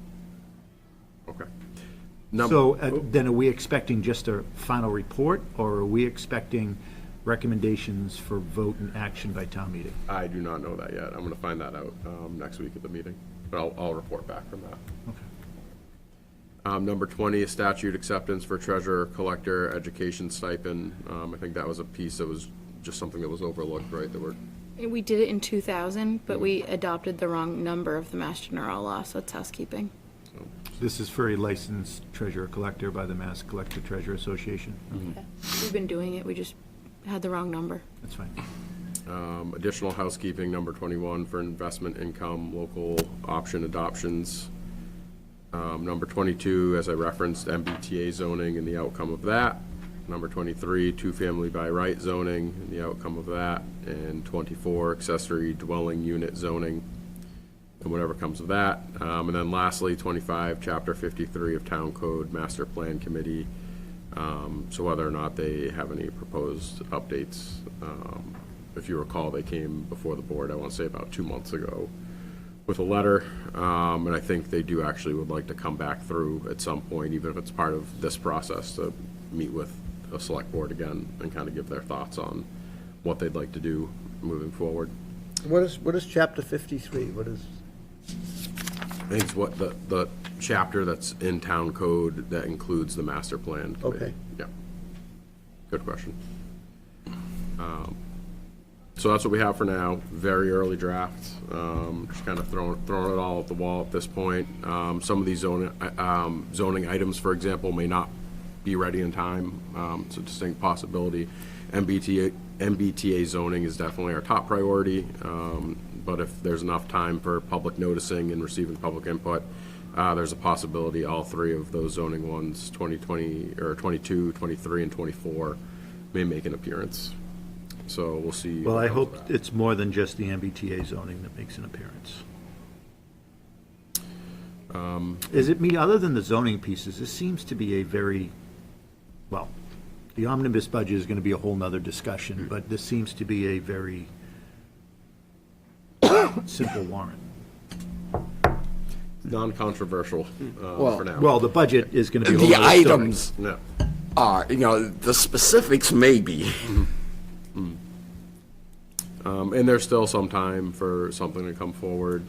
Okay. So then are we expecting just a final report, or are we expecting recommendations for vote and action by town meeting? I do not know that yet. I'm going to find that out next week at the meeting, but I'll report back from that. Okay. Number 20 is statute acceptance for treasurer collector education stipend. I think that was a piece that was just something that was overlooked, right? That we're We did it in 2000, but we adopted the wrong number of the Mass General Law, so it's housekeeping. This is for a licensed treasurer collector by the Mass Collector Treasurer Association? Okay, We've been doing it, we just had the wrong number. that's fine. additional housekeeping, number 21, for investment income, local option adoptions. Number 22, as I referenced, MBTA zoning and the outcome of that. Number 23, two-family by right zoning and the outcome of that. And 24, accessory dwelling unit zoning and whatever comes of that. And then lastly, 25, Chapter 53 of Town Code Master Plan Committee. So whether or not they have any proposed updates. If you recall, they came before the board, I want to say about 2 months ago, with a letter, and I think they do actually would like to come back through at some point, even if it's part of this process, to meet with a select board again and kind of give their thoughts on what they'd like to do moving forward. What is chapter 53? What is? I think it's what the chapter that's in town code that includes the master plan committee. Okay. Yeah. Good question. So that's what we have for now. Very early draft. Just kind of throwing it all at the wall at this point. Some of these zoning items, for example, may not be ready in time. It's a distinct possibility. MBTA zoning is definitely our top priority. But if there's enough time for public noticing and receiving public input, there's a possibility all three of those zoning ones, 2020 or 22, 23, and 24, may make an appearance. So we'll see. Well, what I comes of hope that. it's more than just the MBTA zoning that makes an appearance. Is it me, other than the zoning pieces, this seems to be a very, well, the omnibus budget is going to be a whole nother discussion, but this seems to be a very simple warrant. Non-controversial for now. Well, the budget is going to be a whole The nother story. items No. are, the specifics maybe. And there's still some time for something to come forward,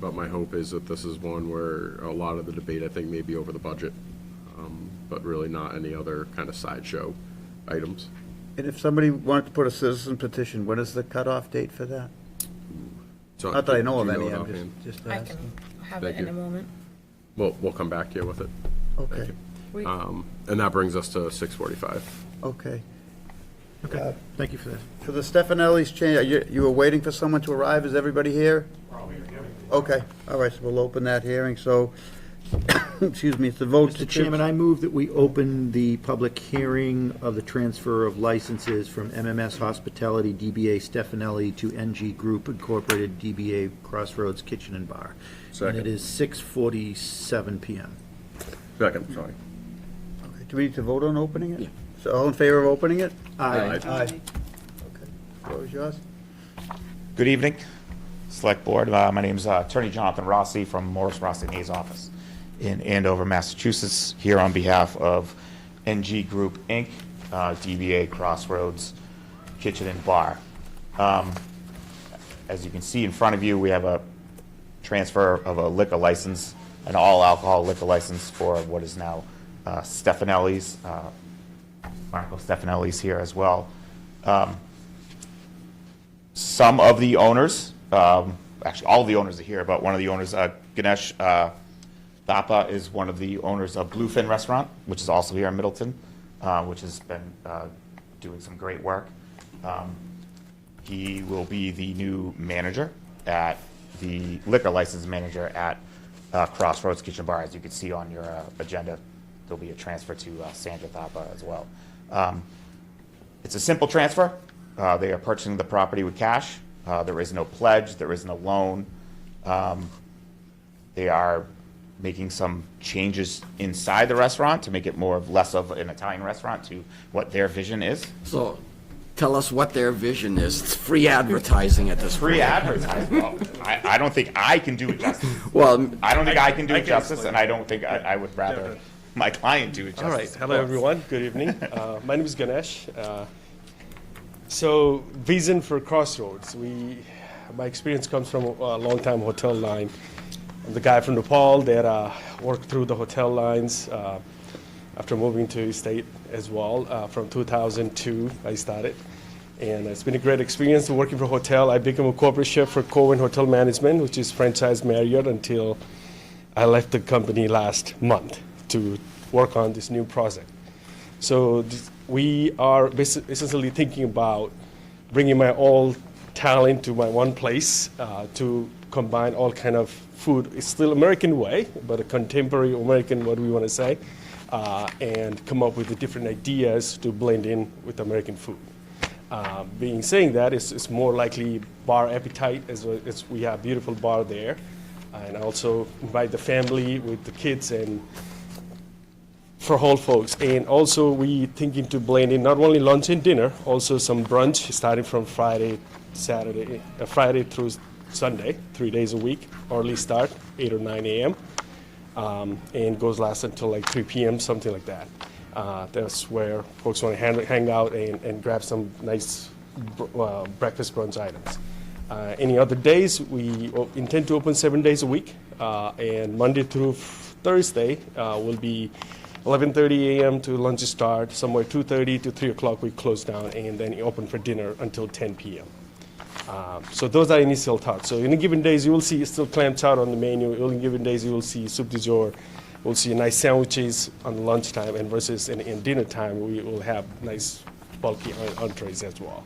but my hope is that this is one where a lot of the debate, I think, may be over the budget, but really not any other kind of sideshow items. And if somebody wanted to put a citizen petition, when is the cutoff date for that? So, Not that I know of do you any, it I'm offhand? just I asking. can have Thank it in you. a moment. We'll come back to you with it. Okay, And that brings us to 6:45. okay. Okay, thank you for that. For the Stefanelli's change, you were waiting for someone to arrive, is everybody here? Okay, all right, so we'll open that hearing, so, excuse me, it's the vote to... Mr. Chairman, I move that we open the public hearing of the transfer of licenses from MMS Hospitality DBA Stefanelli to NG Group Incorporated DBA Crossroads Kitchen and Bar. Second. And it is 6:47 PM. Second, sorry. Okay, do we need to vote on opening it? So all in favor of opening it? Aye. Aye. Okay. Floor is yours. Good evening, Select Board. My name is Attorney Jonathan Rossi from Morris Rossi and Hayes office in Andover, Massachusetts, here on behalf of NG Group, Inc., DBA Crossroads Kitchen and Bar. As you can see in front of you, we have a transfer of a liquor license, an all-alcohol liquor license for what is now Stefanelli's, Marco Stefanelli's here as well. Some of the owners, actually all of the owners are here, but one of the owners, Ganesh Thapa, is one of the owners of Bluefin Restaurant, which is also here in Middleton, which has been doing some great work. He will be the new manager at the liquor license manager at Crossroads Kitchen Bar. As you can see on your agenda, there'll be a transfer to Sandra Thapa as well. It's a simple transfer. They are purchasing the property with cash. There is no pledge. There is no loan. They are making some changes inside the restaurant to make it less of an Italian restaurant to what their vision is. So tell us what their vision is. It's free advertising at this Free point. advertising. Well, I don't think I can do it justice. Well, I don't think I can do it justice, and I don't think I would rather my client do it justice. All right. Hello, everyone. Good evening. My name is Ganesh. So, vision for Crossroads. My experience comes from a long-time hotel line. I'm the guy from Nepal that worked through the hotel lines after moving to state as well. From 2002, I started. And it's been a great experience working for a hotel. I became a corporate chef for Cohen Hotel Management, which is franchise Marriott, until I left the company last month to work on this new project. So we are essentially thinking about bringing my all talent to my one place to combine all kind of food. It's still American way, but a contemporary American, what we want to say, and come up with the different ideas to blend in with American food. Saying that, it's more likely bar appetite, as we have beautiful bar there, and also invite the family with the kids and for whole folks. And also we thinking to blend in not only lunch and dinner, also some brunch starting from Friday through Sunday, 3 days a week, early start, 8 or 9 a.m., and last until like 3 p.m., something like that. That's where folks want to hang out and grab some nice breakfast brunch items. Any other days, we intend to open 7 days a week, and Monday through Thursday will be 11:30 a.m. to lunch start, somewhere 2:30 to 3 o'clock we close down, and then open for dinner until 10 p.m. So those are initial thoughts. So in given days, you will see still clam chowder on the menu. In given days, you will see soup du jour. We'll see nice sandwiches on lunchtime, and versus in dinner time, we will have nice bulky entrees as well.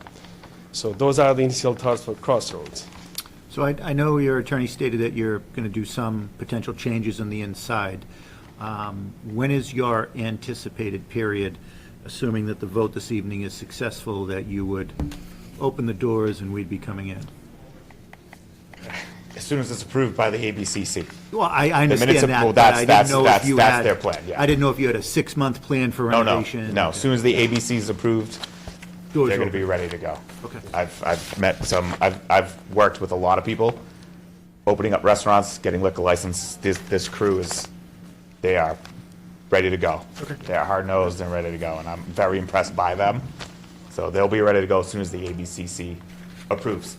So those are the initial thoughts for Crossroads. So I know your attorney stated that you're going to do some potential changes on the inside. When is your anticipated period, assuming that the vote this evening is successful, that you would open the doors and we'd be coming in? As soon as it's approved by the ABCC. Well, I minutes understand of- that, well, but I that's- didn't know if you that's had... their plan, yeah. I didn't know if you had a 6-month plan for No, renovation. no. As soon as the ABC is approved, Doors they're going to open. be ready to go. Okay. I've worked with a lot of people, opening up restaurants, getting liquor license. This crew they are ready to go. Okay. They are hard-nosed and ready to go, and I'm very impressed by them. So they'll be ready to go as soon as the ABCC approves.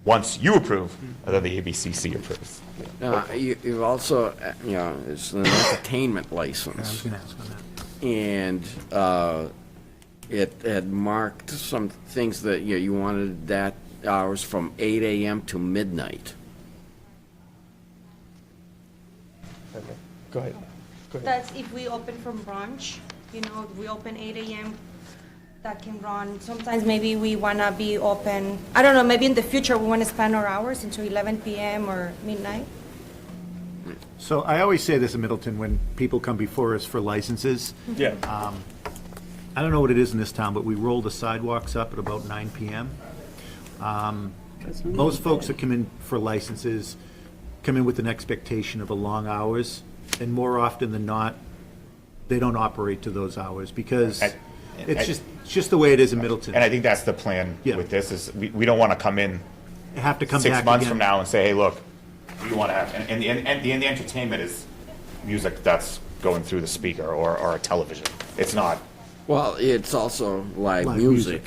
Once you approve, then the ABCC approves. You've also, it's an entertainment I was license. gonna ask on that. And it had marked some things that, you wanted that hours from 8 AM to midnight. Okay. Go ahead. That's if we open from brunch, we open 8 AM, that can run. Sometimes maybe we wanna be open, I don't know, maybe in the future we wanna spend our hours until 11 PM or midnight. So I always say this in Middleton when people come before us for licenses. Yeah. I don't know what it is in this town, but we roll the sidewalks up at about 9 PM. Most folks that come in for licenses come in with an expectation of a long hours, and more often than not, they don't operate to those hours because it's just the way it is in Middleton. And I think that's the plan Yeah. with this, is we don't want to come in You have to come back 6 again. months from now and say, hey, look, we want to have, and the entertainment is music that's going through the speaker or a television. It's not, Well, it's also live Live music.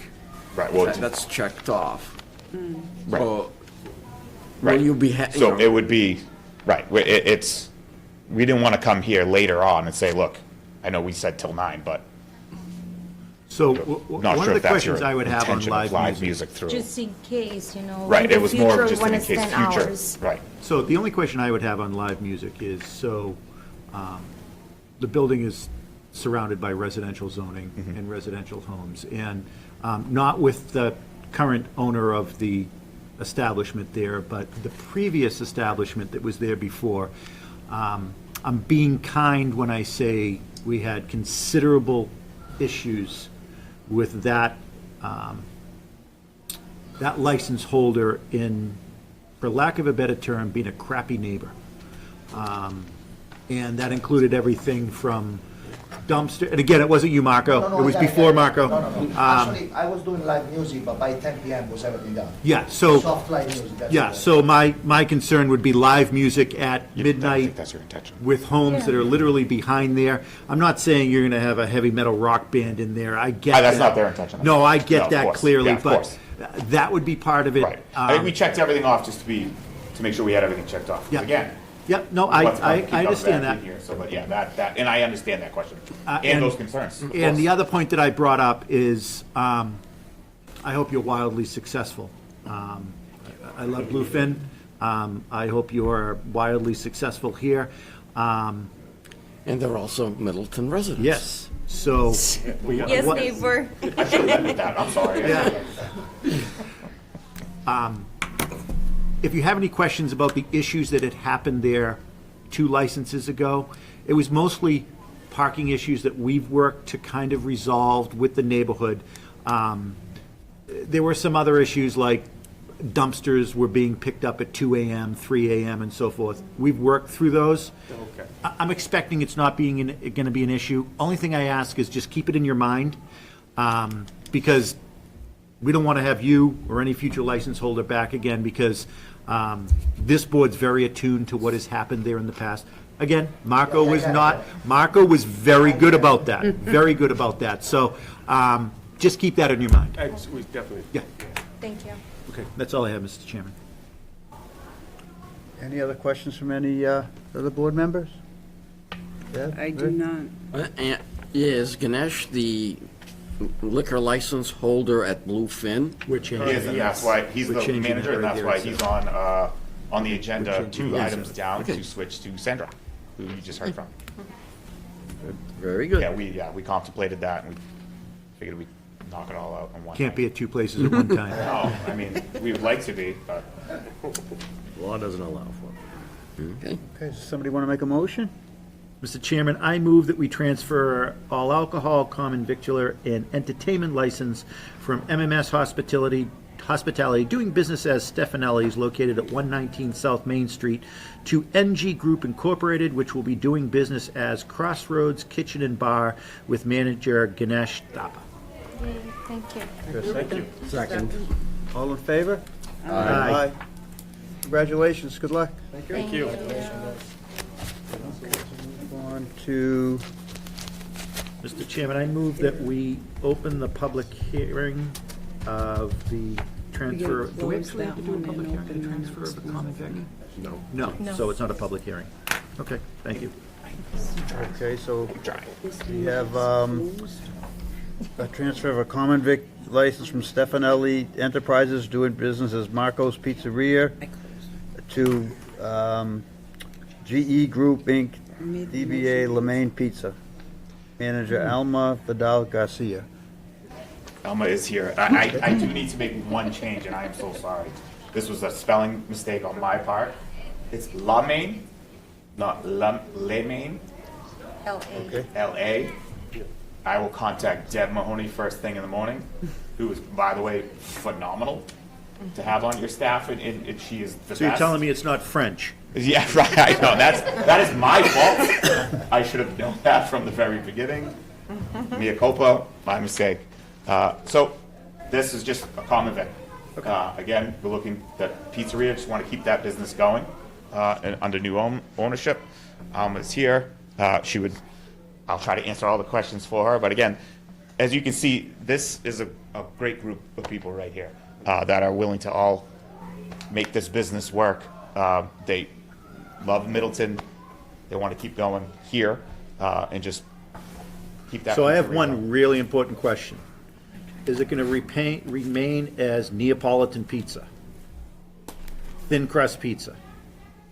right, well, That's checked off. right, So, right. will you be, So it would be, right, it's, we didn't want to come here later on and say, look, I know we said till 9, but So not one sure of if the that's your questions I would have on intention of live music. music through. Just in case, Right, in it the was more future of we just in wanna case spend future, hours. right. So the only question I would have on live music is, the building is surrounded by residential zoning and residential homes, and not with the current owner of the establishment there, but the previous establishment that was there before. I'm being kind when I say we had considerable issues with that, that license holder in, for lack of a better term, being a crappy neighbor. And that included everything from dumpster, and again, it wasn't you, Marco, it was before Marco. No. Actually, I was doing live music, but by 10 PM was everything done. Yeah, so, Soft live music, that's yeah, it. so my concern would be live music at I think midnight that's your intention. with homes that are literally behind there. I'm not saying you're gonna have a heavy metal rock band in there, I get that. That's not their intention. No, I No, get of that course. clearly, Yeah, of but course. that would be part of it. Right. I think we checked everything off just to make sure we had everything checked off. 'Cause Yeah. again, Yep, no, let's not I keep coming understand back that. in here. So, but yeah, that, and I understand that question and and- those concerns. of And the course. other point that I brought up is, I hope you're wildly successful. I love Bluefin. I hope you are wildly successful here. and they're also Middleton residents. Yes, so. Yes, what- neighbor. I should have led with that. I'm sorry. Yeah. If you have any questions about the issues that had happened there 2 licenses ago, it was mostly parking issues that we've worked to kind of resolve with the neighborhood. There were some other issues like dumpsters were being picked up at 2 AM, 3 AM, and so forth. We've worked through those. Okay. I'm expecting it's not being, going to be an issue. Only thing I ask is just keep it in your mind, because we don't want to have you or any future license holder back again, because this board's very attuned to what has happened there in the past. Again, Marco was not, Marco was very good about that, very good about that. So just keep that in your mind. We definitely. Yeah, Thank you. okay, that's all I have, Mr. Chairman. Any other questions from any other board members? Deb? I do not. Is Ganesh the liquor license holder at Bluefin? We're He changing. is, and that's why he's We're the changing manager, that and right that's there, why so- he's on the agenda changing 2 that. items down Okay. to switch to Sandra, who you just heard from. Very good. Yeah, we contemplated that, and we figured we'd knock it all out in one Can't night. be at 2 places at one time. No, I mean, we would like to be, but Law doesn't allow for it. Okay. Okay, does somebody want to make a motion? Mr. Chairman, I move that we transfer all alcohol, common victular, and entertainment license from MMS Hospitality, doing business as Stefanelli's, located at 119 South Main Street, to NG Group Incorporated, which will be doing business as Crossroads Kitchen and Bar, with manager Ganesh Thapa. Thank you. Thank you. Second. All in favor? Aye. Congratulations, good luck. Thank you. Move on to, Mr. Chairman, I move that we open the public hearing of the transfer, do we close actually have to that do a one public and hearing to open the transfer next of the one. common vic? No. No, so it's not a public hearing. Okay, thank you. Okay, so we have a transfer of a common vic license from Stefanelli Enterprises doing business as Marco's Pizzeria to GE Group Inc., DBA Lemaine Pizza. Manager Alma Vidal Garcia. Alma is here. I do need to make one change, and I am so sorry. This was a spelling mistake on my part. It's Lamaine, not Lemaine, LA. L-A. I will contact Deb Mahoney first thing in the morning, who is, by the way, phenomenal to have on your staff, and she is the best. So you're telling me it's not French? Yeah, right, I know, that is my fault. I should have known that from the very beginning. Mea culpa, my mistake. So, this is just a common vic. Again, we're looking, that pizzeria, just want to keep that business going, and under new ownership. Is here, I'll try to answer all the questions for her, but again, as you can see, this is a great group of people right here, that are willing to all make this business work. They love Middleton, they want to keep going here, and just keep that. So I have pizzeria one going. really important question. Is it going to remain as Neapolitan pizza? Thin crust pizza?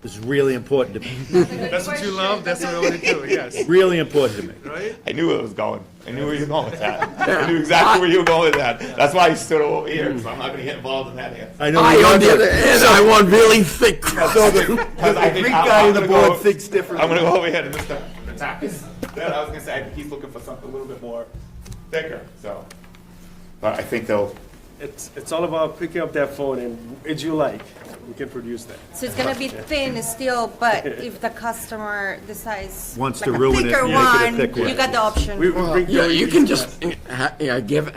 This is really important to me. That's what you love, that's what I want to do, yes. Really important to me. Right? I knew where it was going. I knew where you were going with that. I knew exactly where you were going with that. That's why I stood over here, because I'm not going to get involved in that answer. I know. I, on the other hand, I want really thick crust. Because I think Greek I'm guy on the gonna board go- thinks differently. I'm going to go over here to Mr. Matakis. Then I was going to say, I think he's looking for something a little bit more thicker, so. But I think they'll, It's all about picking up that phone and as you like, we can produce that. So it's gonna be thin still, but if the customer decides Wants like to a ruin it, thicker make it a one, thick one. you got the option. We bring Yeah, the- you can just give it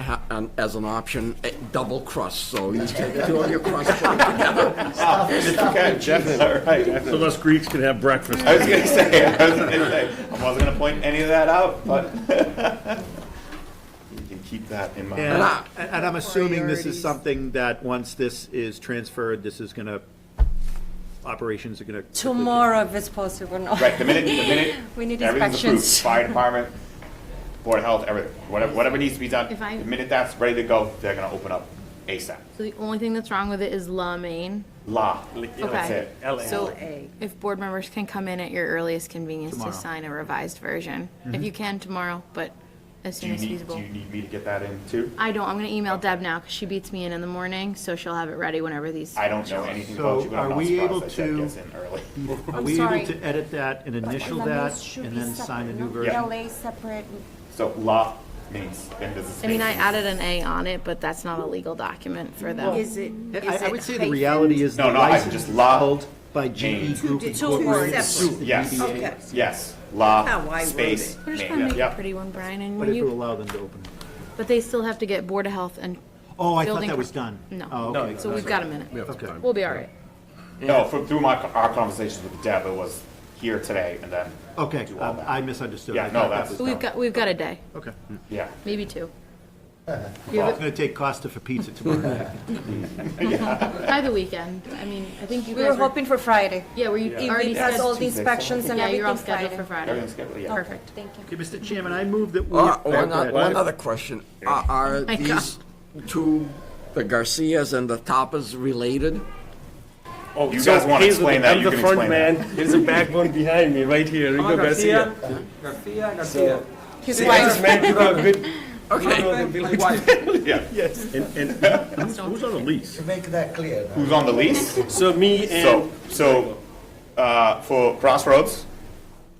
as an option, a double crust, so you take two of your crust, put them together. Definitely, all right, definitely. So us Greeks can have breakfast. I was going to say, I wasn't going to point any of that out, but you can keep that in mind. And I'm assuming this is something that once this is transferred, this is going to, operations are going to. Tomorrow if it's possible, no. Right, the minute, We need everything's approved, inspections. fire department, board of health, everything, whatever needs to be done, If I- the minute that's ready to go, they're gonna open up ASAP. So the only thing that's wrong with it is La Main. That's Okay. it. So if board members can come in at your earliest convenience to sign a revised version. If you can tomorrow, but as Do soon you as need, feasible. do you need me to get that in too? I don't, I'm gonna email Deb now, because she beats me in the morning, so she'll have it ready whenever these. I don't know anything So about you, but I'm are not we surprised able that Deb to- gets in early. Are I'm we sorry. able to edit that and initial The that names should and be then sign a separate, new no? version? LA separate. So law means, and does this I mean, I make- added an A on it, but that's not a legal document for them. Is it, I would say the reality is the No, I license just is law held by GE Main. Group Two Incorporated. separate. through the Yes. DBA. Okay. Yes, law, How I wrote space, it. We're just Main. trying to make a Yep. pretty one, Brian, and But when if you you, allow them to open it. but they still have to get Board of Health and, Oh, I thought Building that was co- done. no. Oh, okay. so we've got a minute. Okay. We'll be all right. No, through our conversations with Deb, it was here today and then Okay, do all that. I misunderstood. Yeah, I no, thought that that's- was So done. we've got a day, Okay. Yeah. maybe two. It's going to take Costa for pizza tomorrow. By the weekend, I mean, I think you We guys were hoping for Friday. Yeah, were you If already we pass all scheduled? the inspections and Yeah, you're all everything scheduled Friday. for Friday. Everything's scheduled, yeah. Perfect. Thank you. Okay, Mr. Chairman, I move that we. One other question. Are My these two, the Garcias and the Tapas, related? Oh, You so guys wanna here's explain the, that, I'm you the can front explain man, here's the backbone behind me, right here, Rico Garcia. Garcia. His See, I wife. just met you know, good. Okay. Yeah. Yes. And who's on the lease? To make that clear. Who's on the lease? So me and. For Crossroads,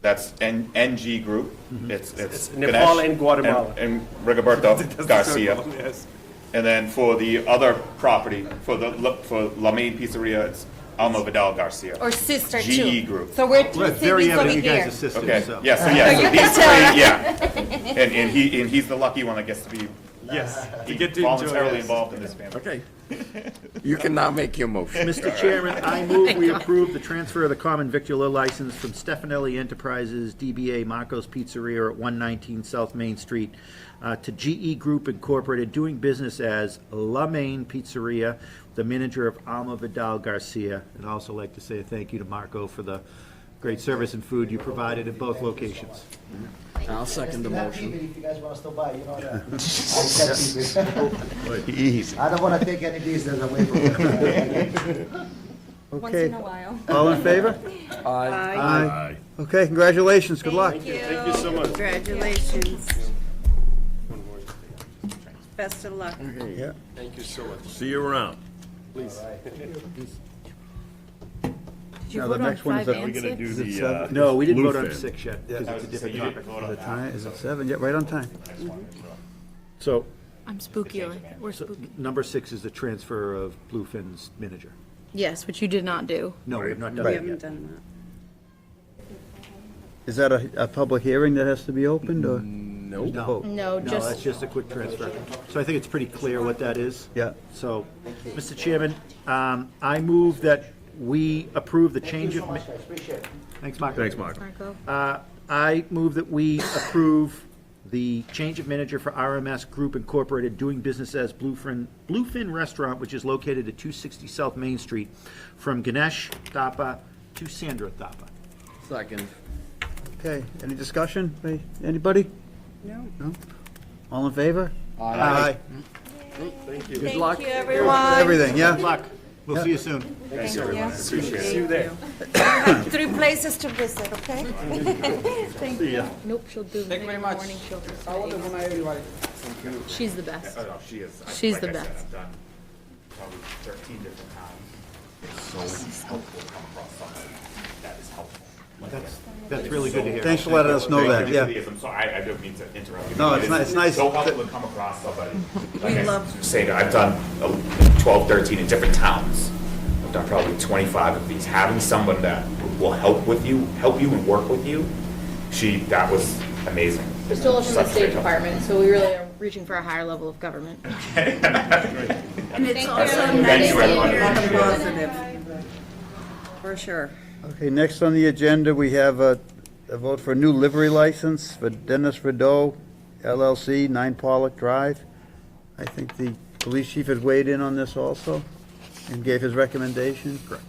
that's NG Group. It's Nepal Ganesh and Guatemala. And Rigoberto Garcia. Yes. And then for the other property, for La Main Pizzeria, it's Alma Vidal Garcia. Or sister GE too. Group. So we're Well, two it's very siblings over evident you guys here. are sisters, Okay, so. yeah, so you can these tell. three, yeah. And he's the lucky one that gets to be Yes. You get to enjoy voluntarily it. involved in this family. Okay. You can now make your motion. Mr. Chairman, I move we approve the transfer of the common victular license from Stefanelli Enterprises, DBA Marco's Pizzeria at 119 South Main Street, to GE Group Incorporated, doing business as La Main Pizzeria, the manager of Alma Vidal Garcia. And I'd also like to say a thank you to Marco for the great service and food you provided at both locations. I'll second the Have people motion. if you guys want to stop by, you know that. I accept people. I don't want to take any business away from you. Once Okay. in a while. All in favor? Aye. Aye. Okay, congratulations, good luck. Thank you. Thank you so much. Congratulations. Best of luck. Yeah. Thank you so much. See you around. Did you Now, the vote on next one is 5 that and We're gonna 6? do Is it the, seven? No, we didn't vote on Bluefin. 6 yet, because it's a different topic. Is it time? Is it 7? Yeah, right on time. So, I'm spooky like that. We're spooky. number 6 is the transfer of Bluefin's manager. Yes, which you did not do. No, we have not done We that haven't yet. done that. Is that a public hearing that has to be opened, or? No. Oh, No, No, just, that's just a quick transfer. So I think it's pretty clear what that is. Yeah. So, Mr. Chairman, I move that we approve the change of. Appreciate it. Thanks, Mark. Thanks, Mark. Marco. I move that we approve the change of manager for RMS Group Incorporated, doing business as Bluefin Restaurant, which is located at 260 South Main Street, from Ganesh Thapa to Sandra Thapa. Second. Okay, any discussion? Anybody? No. No? All in favor? Aye. Thank you. Good luck. Thank you, everyone. Everything, yeah? Good luck. We'll see you soon. Thank you. See you there. You have 3 places to visit, okay? Thank you. Nope, she'll do it in the morning. She'll She's the best. Oh, no, she is. She's like the I said, best. I've done probably 13 different times. It's so helpful to come across somebody that is helpful. Like That's really good to hear. Thanks for letting us know that, It yeah. really is. I'm sorry, I don't mean to interrupt you. No, but it's not- it's nice so that- helpful to come across somebody. Like I say that I've done 12, 13 in different towns. I've done probably 25 of these. Having someone that will help you and work with you, that was amazing. We're still from the Such State great help. Department, so we really are reaching for a higher level of government. And it's also Thank nice you, to everyone. hear the positive. For sure. Okay, next on the agenda, we have a vote for a new livery license for Dennis Rideau LLC, 9 Pollock Drive. I think the police chief has weighed in on this also and gave his recommendation. Correct.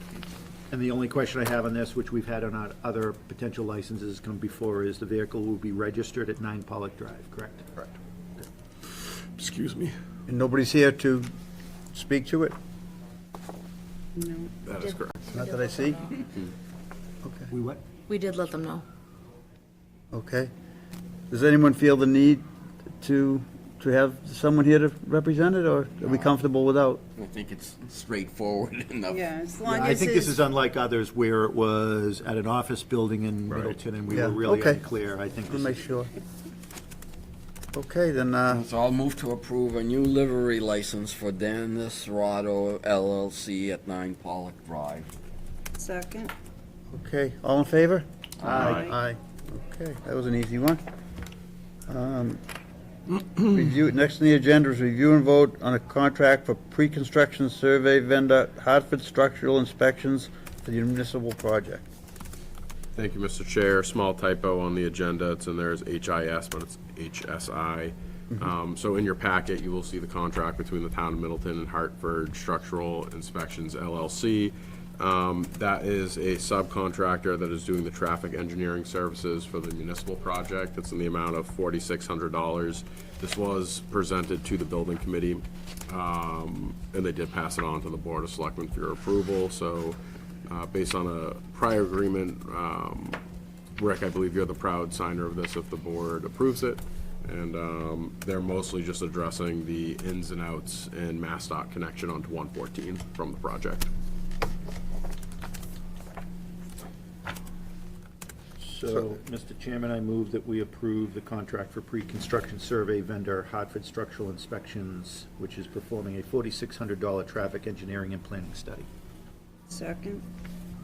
And the only question I have on this, which we've had on our other potential licenses come before, is the vehicle will be registered at 9 Pollock Drive, correct? Correct. Excuse me. And nobody's here to speak to it? No. That is correct. Not that I see? Okay. We what? We did let them know. Okay. Does anyone feel the need to have someone here to represent it, or are we comfortable without? I think it's straightforward enough. Yeah, as long I as think this it's, is unlike others where it was at an office building in Middleton and we Yeah, were really okay. unclear. I think I'll this make is sure. Okay, then, So I'll move to approve a new livery license for Dennis Rado LLC at 9 Pollock Drive. second. okay, all in favor? Aye. Aye. Okay, that was an easy one. Review, next on the agenda is review and vote on a contract for pre-construction survey vendor Hartford Structural Inspections for the municipal project. Thank you, Mr. Chair. Small typo on the agenda. It's in there as HIS, but it's HSI. So in your packet, you will see the contract between the town of Middleton and Hartford Structural Inspections LLC. That is a subcontractor that is doing the traffic engineering services for the municipal project. It's in the amount of $4,600. This was presented to the building committee, and they did pass it on to the Board of Selectmen for your approval. So based on a prior agreement, Rick, I believe you're the proud signer of this if the board approves it. And they're mostly just addressing the ins and outs and MassDOT connection onto 114 from the project. So, Mr. Chairman, I move that we approve the contract for pre-construction survey vendor Hartford Structural Inspections, which is performing a $4,600 traffic engineering and planning study. Second.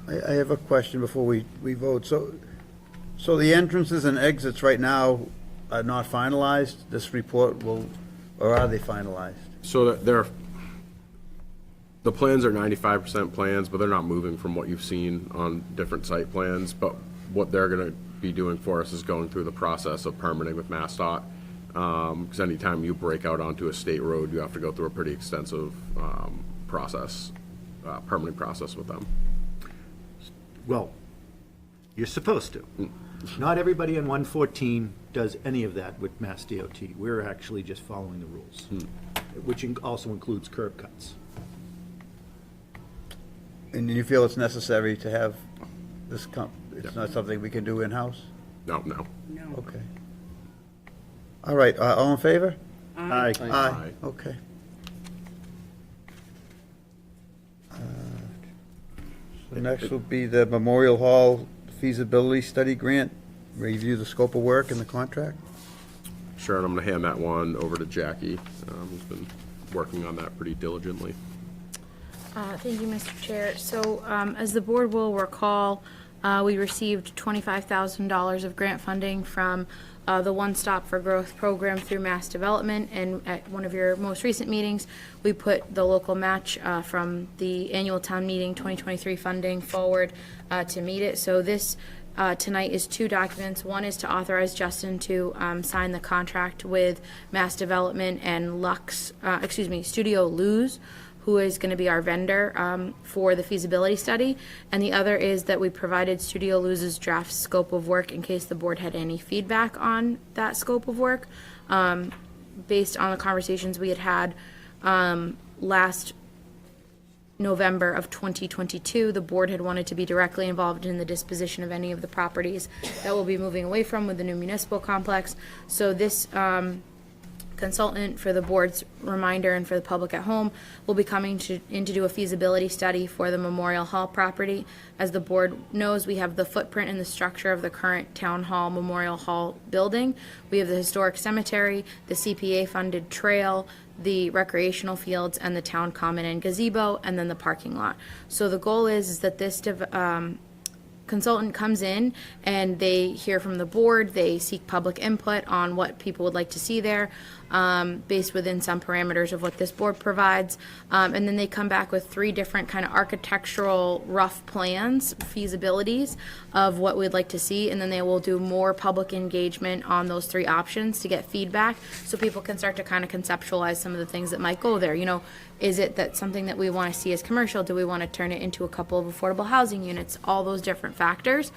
I have a question before we vote. So the entrances and exits right now are not finalized? This report will, or are they finalized? So that they're, The plans are 95% plans, but they're not moving from what you've seen on different site plans. But what they're going to be doing for us is going through the process of permitting with MassDOT. Because anytime you break out onto a state road, you have to go through a pretty extensive process, permitting process with them. Well, you're supposed to. Not everybody on 114 does any of that with Mass DOT. We're actually just following the rules, which also includes curb cuts. And you feel it's necessary to have this it's not something we can do in-house? No. No. Okay. All right, all in favor? Aye. Aye, okay. So next will be the Memorial Hall feasibility study grant, review the scope of work and the contract. Sure, and I'm going to hand that one over to Jackie, who's been working on that pretty diligently. Thank you, Mr. Chair. So, as the board will recall, we received $25,000 of grant funding from the One Stop for Growth program through Mass Development, and at one of your most recent meetings, we put the local match from the annual town meeting 2023 funding forward to meet it. So this tonight is two documents. One is to authorize Justin to sign the contract with Mass Development and Studio Luz, who is going to be our vendor for the feasibility study. And the other is that we provided Studio Luz's draft scope of work in case the board had any feedback on that scope of work. Based on the conversations we had last November of 2022, the board had wanted to be directly involved in the disposition of any of the properties that we'll be moving away from with the new municipal complex. So this consultant, for the board's reminder and for the public at home, will be coming in to do a feasibility study for the Memorial Hall property. As the board knows, we have the footprint and the structure of the current Town Hall Memorial Hall building. We have the historic cemetery, the CPA-funded trail, the recreational fields, and the town common and gazebo, and then the parking lot. So the goal is that this consultant comes in and they hear from the board, they seek public input on what people would like to see there, based within some parameters of what this board provides, and then they come back with three different kind of architectural rough plans, feasibilities of what we'd like to see, and then they will do more public engagement on those three options to get feedback so people can start to kind of conceptualize some of the things that might go there. You know, is it that something that we want to see as commercial? Do we want to turn it into a couple of affordable housing units? All those different factors.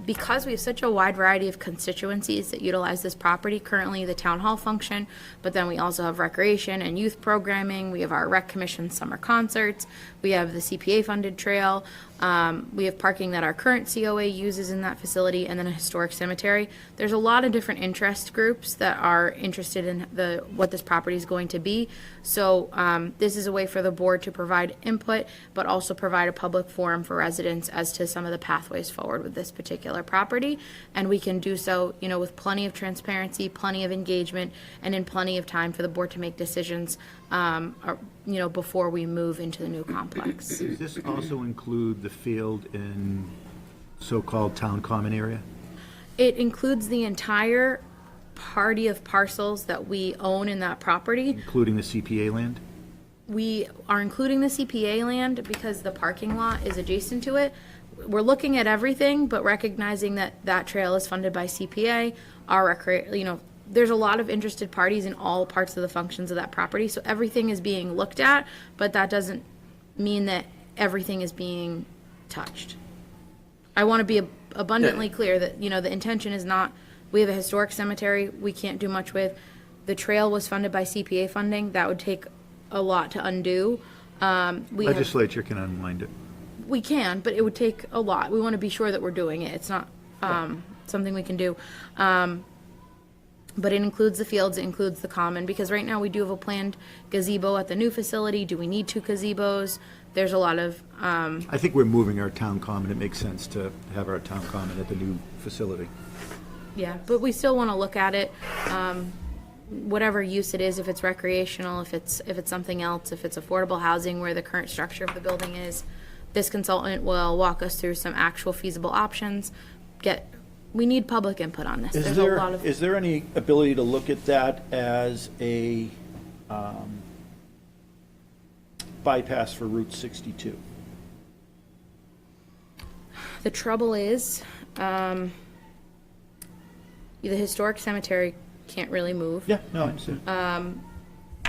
Because we have such a wide variety of constituencies that utilize this property, currently the town hall function, but then we also have recreation and youth programming. We have our rec commission summer concerts. We have the CPA funded trail. We have parking that our current COA uses in that facility, and then a historic cemetery. There's a lot of different interest groups that are interested in what this property is going to be. So this is a way for the board to provide input, but also provide a public forum for residents as to some of the pathways forward with this particular property. And we can do so, you know, with plenty of transparency, plenty of engagement, and in plenty of time for the board to make decisions, you know, before we move into the new complex. Does this also include the field in so-called town common area? It includes the entire party of parcels that we own in that property. Including the CPA land? We are including the CPA land because the parking lot is adjacent to it. We're looking at everything, but recognizing that that trail is funded by CPA, you know, there's a lot of interested parties in all parts of the functions of that property, so everything is being looked at, but that doesn't mean that everything is being touched. I want to be abundantly clear that, you know, the intention is not, we have a historic cemetery we can't do much with. The trail was funded by CPA funding. That would take a lot to undo. Legislature can unwind it. We can, but it would take a lot. We want to be sure that we're doing it. It's not something we can do. But it includes the fields, it includes the common, because right now we do have a planned gazebo at the new facility. Do we need two gazebos? There's a lot of... I think we're moving our town common. It makes sense to have our town common at the new facility. Yeah, but we still want to look at it, whatever use it is, if it's recreational, if it's something else, if it's affordable housing where the current structure of the building is. This consultant will walk us through some actual feasible options. We need public input on this. Is there any ability to look at that as a bypass for Route 62. The trouble is, the historic cemetery can't really move. Yeah, no, I understand.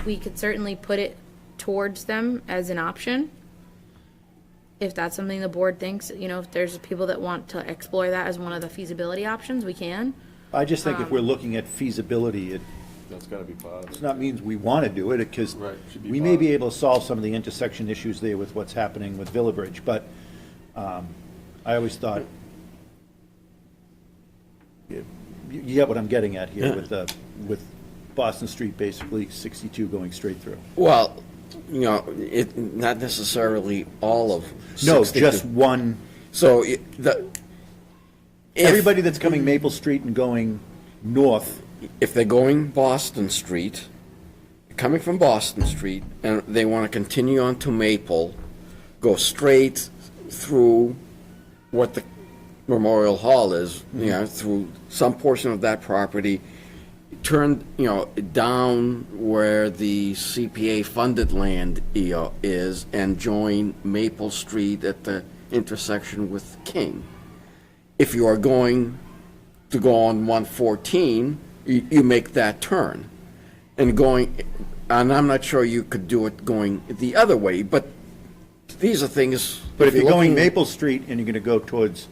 We could certainly put it towards them as an option. If that's something the board thinks, if there's people that want to explore that as one of the feasibility options, we can. I just think if we're looking at feasibility, That's gotta be part of does it. not means we want to do it, because Right, should be we part may of be it. able to solve some of the intersection issues there with what's happening with Villabridge, but I always thought, you get what I'm getting at here with Boston Street, basically 62 going straight through. Well, not necessarily all of No, 62. just one. So, Everybody that's coming Maple Street and going north, if they're going Boston Street, coming from Boston Street, and they want to continue on to Maple, go straight through what the Memorial Hall is, through some portion of that property, turn, down where the CPA-funded land is, and join Maple Street at the intersection with King. If you are going to go on 114, you make that turn. And I'm not sure you could do it going the other way, but these are things. but if you're going looking- Maple Street and you're going to go towards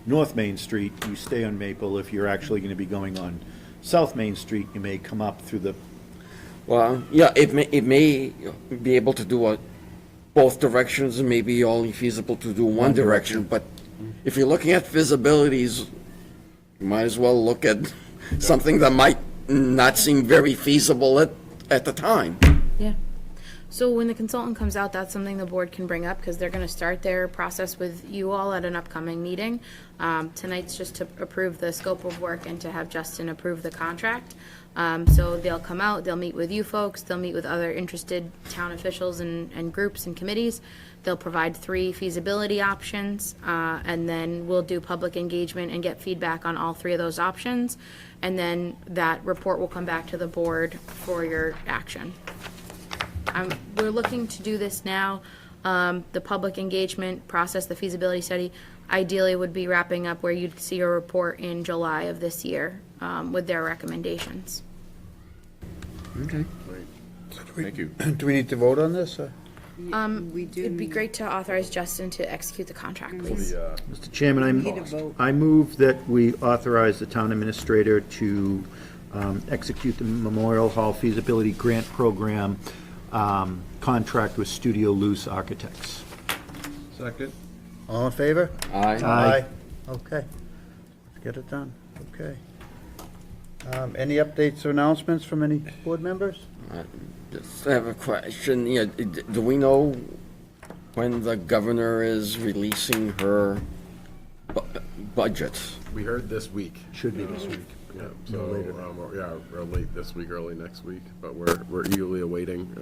North Main Street, you stay on Maple. If you're actually going to be going on South Main Street, you may come up through the, Well, yeah, it may be able to do both directions, and maybe only feasible to do one direction, but if you're looking at feasibilities, you might as well look at something that might not seem very feasible at the time. Yeah. So when the consultant comes out, that's something the board can bring up, because they're going to start their process with you all at an upcoming meeting. Tonight's just to approve the scope of work and to have Justin approve the contract. So they'll come out, they'll meet with you folks, they'll meet with other interested town officials and groups and committees. They'll provide 3 feasibility options, and then we'll do public engagement and get feedback on all 3 of those options. And then that report will come back to the board for your action. We're looking to do this now. The public engagement process, the feasibility study, ideally would be wrapping up where you'd see a report in July of this year with their recommendations. Okay. Thank you. Do we need to vote on this? Or? We do. It'd be great to authorize Justin to execute the contract, please. Mr. Chairman, Need a vote. I move that we authorize the town administrator to execute the Memorial Hall feasibility grant program contract with Studio Loose Architects. Second? All in favor? Aye. Okay. Let's get it done. Okay. Any updates or announcements from any board members? Just have a question, do we know when the governor is releasing her budget? We heard this week. Should be this week. Yeah, so, or late this week, early next week, but we're eagerly awaiting.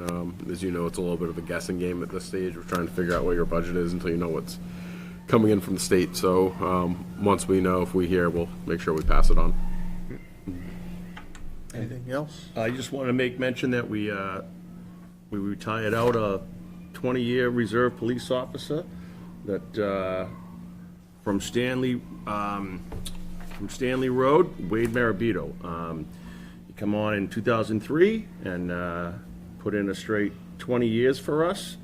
As you know, it's a little bit of a guessing game at this stage. We're trying to figure out what your budget is until you know what's coming in from the state. So, once we know, if we hear, we'll make sure we pass it on. Anything else? I just want to make mention that we retired out a 20-year reserve police officer that, from Stanley Road, Wade Marabito. He come on in 2003 and put in a straight 20 years for us.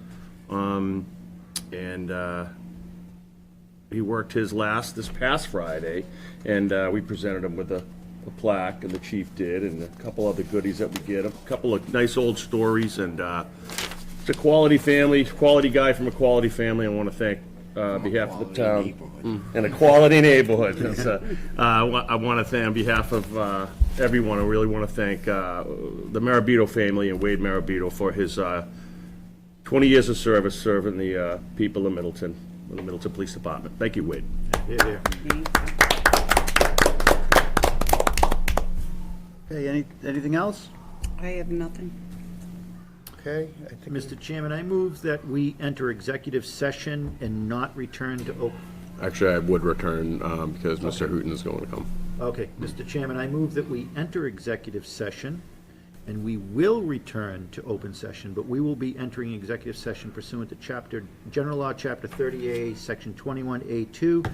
And he worked his last this past Friday, and we presented him with a plaque, and the chief did, and a couple other goodies that we get, a couple of nice old stories, and it's a quality family, quality guy from a quality family. I want to thank behalf of the town and a quality neighborhood. I want to thank on behalf of everyone. I really want to thank the Marabito family and Wade Marabito for his 20 years of service serving the people of Middleton, the Middleton Police Department. Thank you, Wade. Okay, anything else? I have nothing. Okay, I think. Mr. Chairman, I move that we enter executive session and not return to open. Actually, I would return because Mr. Hooton is going to come. Okay, Mr. Chairman, I move that we enter executive session and we will return to open session, but we will be entering executive session pursuant to General Law, Chapter 30A, Section 21A2, to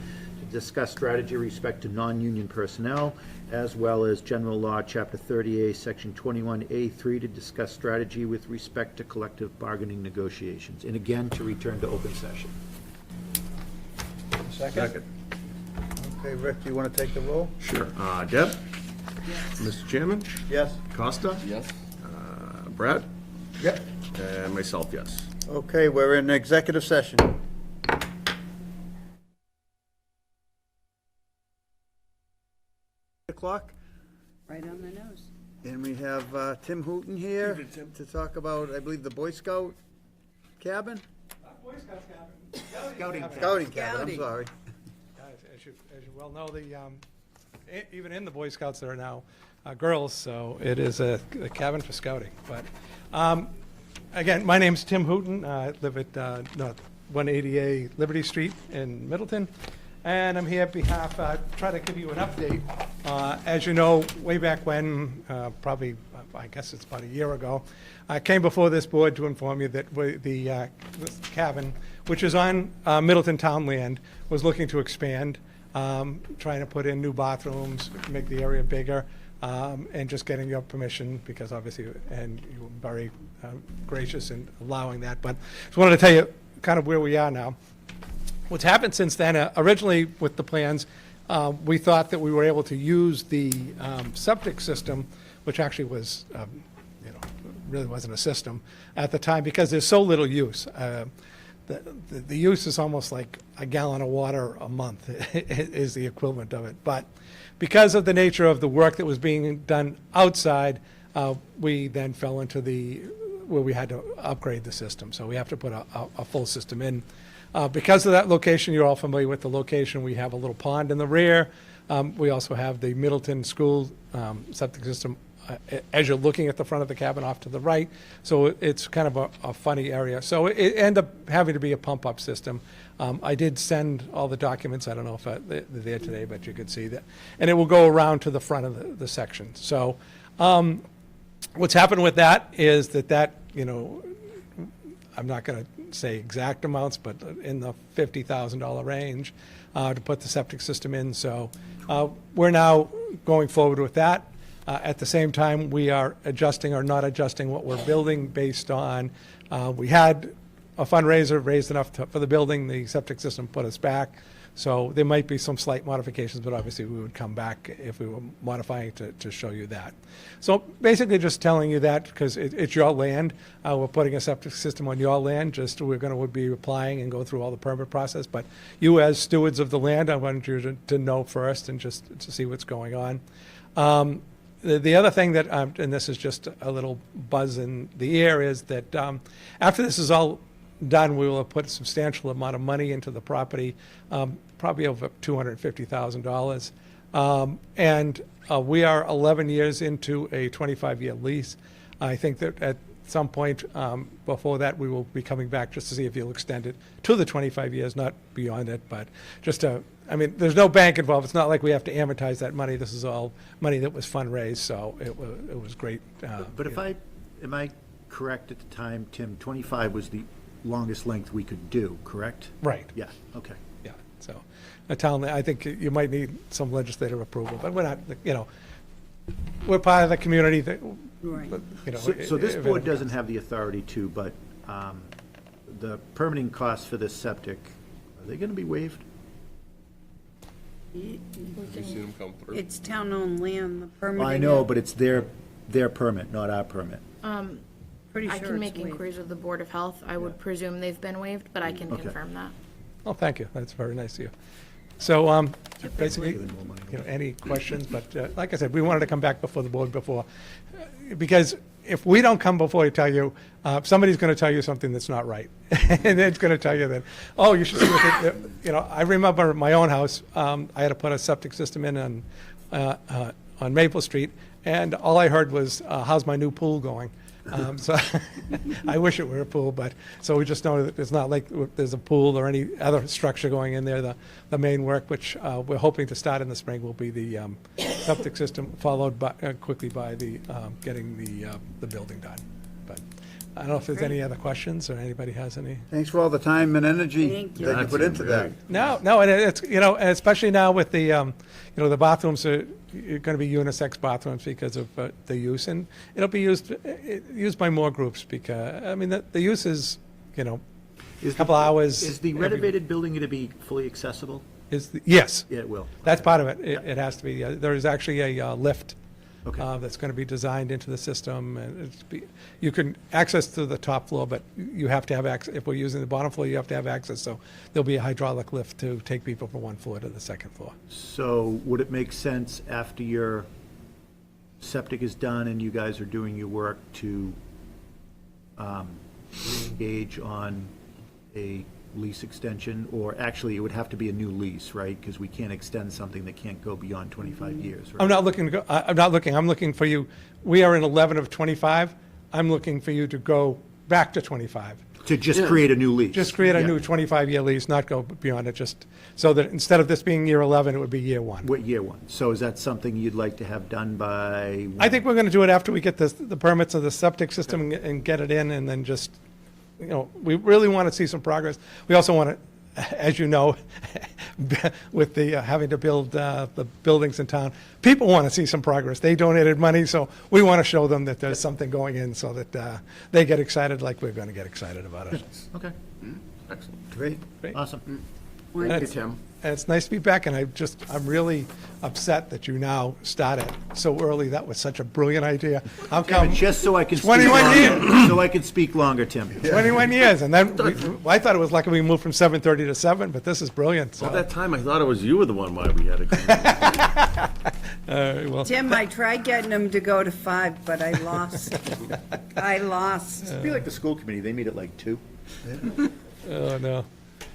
discuss strategy with respect to non-union personnel, as well as General Law, Chapter 30A, Section 21A3, to discuss strategy with respect to collective bargaining negotiations, and again, to return to open session. Second? Okay, Rick, do you want to take the roll? Sure. Deb? Mr. Chairman? Yes? Costa? Yes? Brad? Yep. And myself, yes. Okay, we're in executive session. O'clock, Right on the nose. and we have Tim Hooton here to talk about, I believe, the Boy Scout cabin? Scouting cabin, I'm Scouting. sorry. As you well know, even in the Boy Scouts, there are now girls, so it is a cabin for scouting. But again, my name's Tim Hooton. I live at 180A Liberty Street in Middleton, and I'm here on behalf, try to give you an update. As you know, way back when, probably, I guess it's about a year ago, I came before this board to inform you that the cabin, which is on Middleton town land, was looking to expand, trying to put in new bathrooms, make the area bigger, and just getting your permission, because obviously, and you were very gracious in allowing that. But just wanted to tell you kind of where we are now. What's happened since then, originally with the plans, we thought that we were able to use the septic system, which actually was, really wasn't a system at the time, because there's so little use. The use is almost like a gallon of water a month is the equivalent of it. But because of the nature of the work that was being done outside, we then fell into where we had to upgrade the system. So we have to put a full system in. Because of that location, you're all familiar with the location. We have a little pond in the rear. We also have the Middleton School septic system as you're looking at the front of the cabin off to the right. So it's kind of a funny area. So it ended up having to be a pump-up system. I did send all the documents. I don't know if they're there today, but you could see that. And it will go around to the front of the section. So what's happened with that is that, I'm not going to say exact amounts, but in the $50,000 range to put the septic system in. So we're now going forward with that. At the same time, we are adjusting or not adjusting what we're building based on, we had a fundraiser raised enough for the building, the septic system put us back. So there might be some slight modifications, but obviously we would come back if we were modifying to show you that. So basically just telling you that because it's your land. We're putting a septic system on your land. We're going to be applying and go through all the permit process. But you as stewards of the land, I wanted you to know first and just to see what's going on. The other thing that, and this is just a little buzz in the air, is that after this is all done, we will have put a substantial amount of money into the property, probably over $250,000. And we are 11 years into a 25-year lease. I think that at some point before that, we will be coming back just to see if you'll extend it to the 25 years, not beyond it, but just to, there's no bank involved. It's not like we have to amortize that money. This is all money that was fundraised, so it was great. But am I correct at the time, Tim, 25 was the longest length we could do, correct? Right. Yeah, okay. Yeah, so a town, I think you might need some legislative approval, but we're not, we're part of the community that, Right. So this board doesn't have the authority to, but the permitting costs for this septic, are they going to be waived? You seen them come through? It's town-owned land, the permitting. I know, but it's their permit, not our permit. Pretty I sure can make it's waived. inquiries with the Board of Health. I would presume they've been waived, but I can Okay. confirm that. Oh, thank you. That's very nice of you. So basically, any questions? But like I said, we wanted to come back before the board because if we don't come before to tell you, somebody's going to tell you something that's not right. And it's going to tell you that, oh, you should see what I remember my own house. I had to put a septic system in on Maple Street, and all I heard was, how's my new pool going? So I wish it were a pool, but, so we just know that it's not like there's a pool or any other structure going in there. The main work, which we're hoping to start in the spring, will be the septic system, followed by, quickly by the, getting the building done. But I don't know if there's any other questions, or anybody has any. Thanks for all the time and energy Thank you. that you put into that. No, and it's, and especially now with the, the bathrooms are going to be unisex bathrooms because of the use, and it'll be used by more groups because, I mean, the use is, a couple hours. Is the renovated building going to be fully accessible? Yes. Yeah, it will. That's part of it. It has to be. There is actually a lift Okay. that's going to be designed into the system, and you can access to the top floor, but you have to have access. If we're using the bottom floor, you have to have access. So there'll be a hydraulic lift to take people from one floor to the second floor. So would it make sense after your septic is done and you guys are doing your work to engage on a lease extension? Or actually, it would have to be a new lease, right? Because we can't extend something that can't go beyond 25 years, right? I'm not looking to go, I'm not looking, I'm looking for you, we are in 11 of 25. I'm looking for you to go back to 25. To just create a new lease? Just create a Yeah. new 25-year lease, not go beyond it, just so that instead of this being year 11, it would be year 1. What, year 1? So is that something you'd like to have done by? I think we're going to do it after we get the permits of the septic system and get it in, and then just, we really want to see some progress. We also want to, as you know, with the having to build the buildings in town, people want to see some progress. They donated money, so we want to show them that there's something going in so that they get excited like we're going to get excited about it. Okay. Excellent. Great. Awesome. Thank you, Tim. And it's nice to be back, and I'm really upset that you now started so early. That was such a brilliant idea. How come? Just so I can speak 21 longer. years. So I can speak longer, Tim. 21 years, and then I thought it was lucky we moved from 7:30 to 7, but this is brilliant. So. At that time, I thought it was you were the one why we had a. Well, Tim, I tried getting him to go to 5, but I lost. I lost, It'd be like the school committee, they meet at like 2. oh no.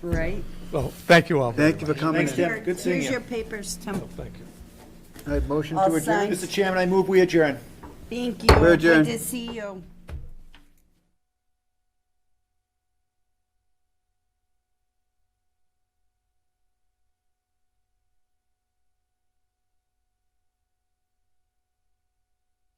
right? Well, thank you all. Thank you for coming. Thanks, Tim. Here, Good seeing Here's you. your papers, Tim. Thank you. All right, motion I'll to adjourn. sign. Mr. Chairman, I move we adjourn. Thank you. We're adjourned. Good to see you.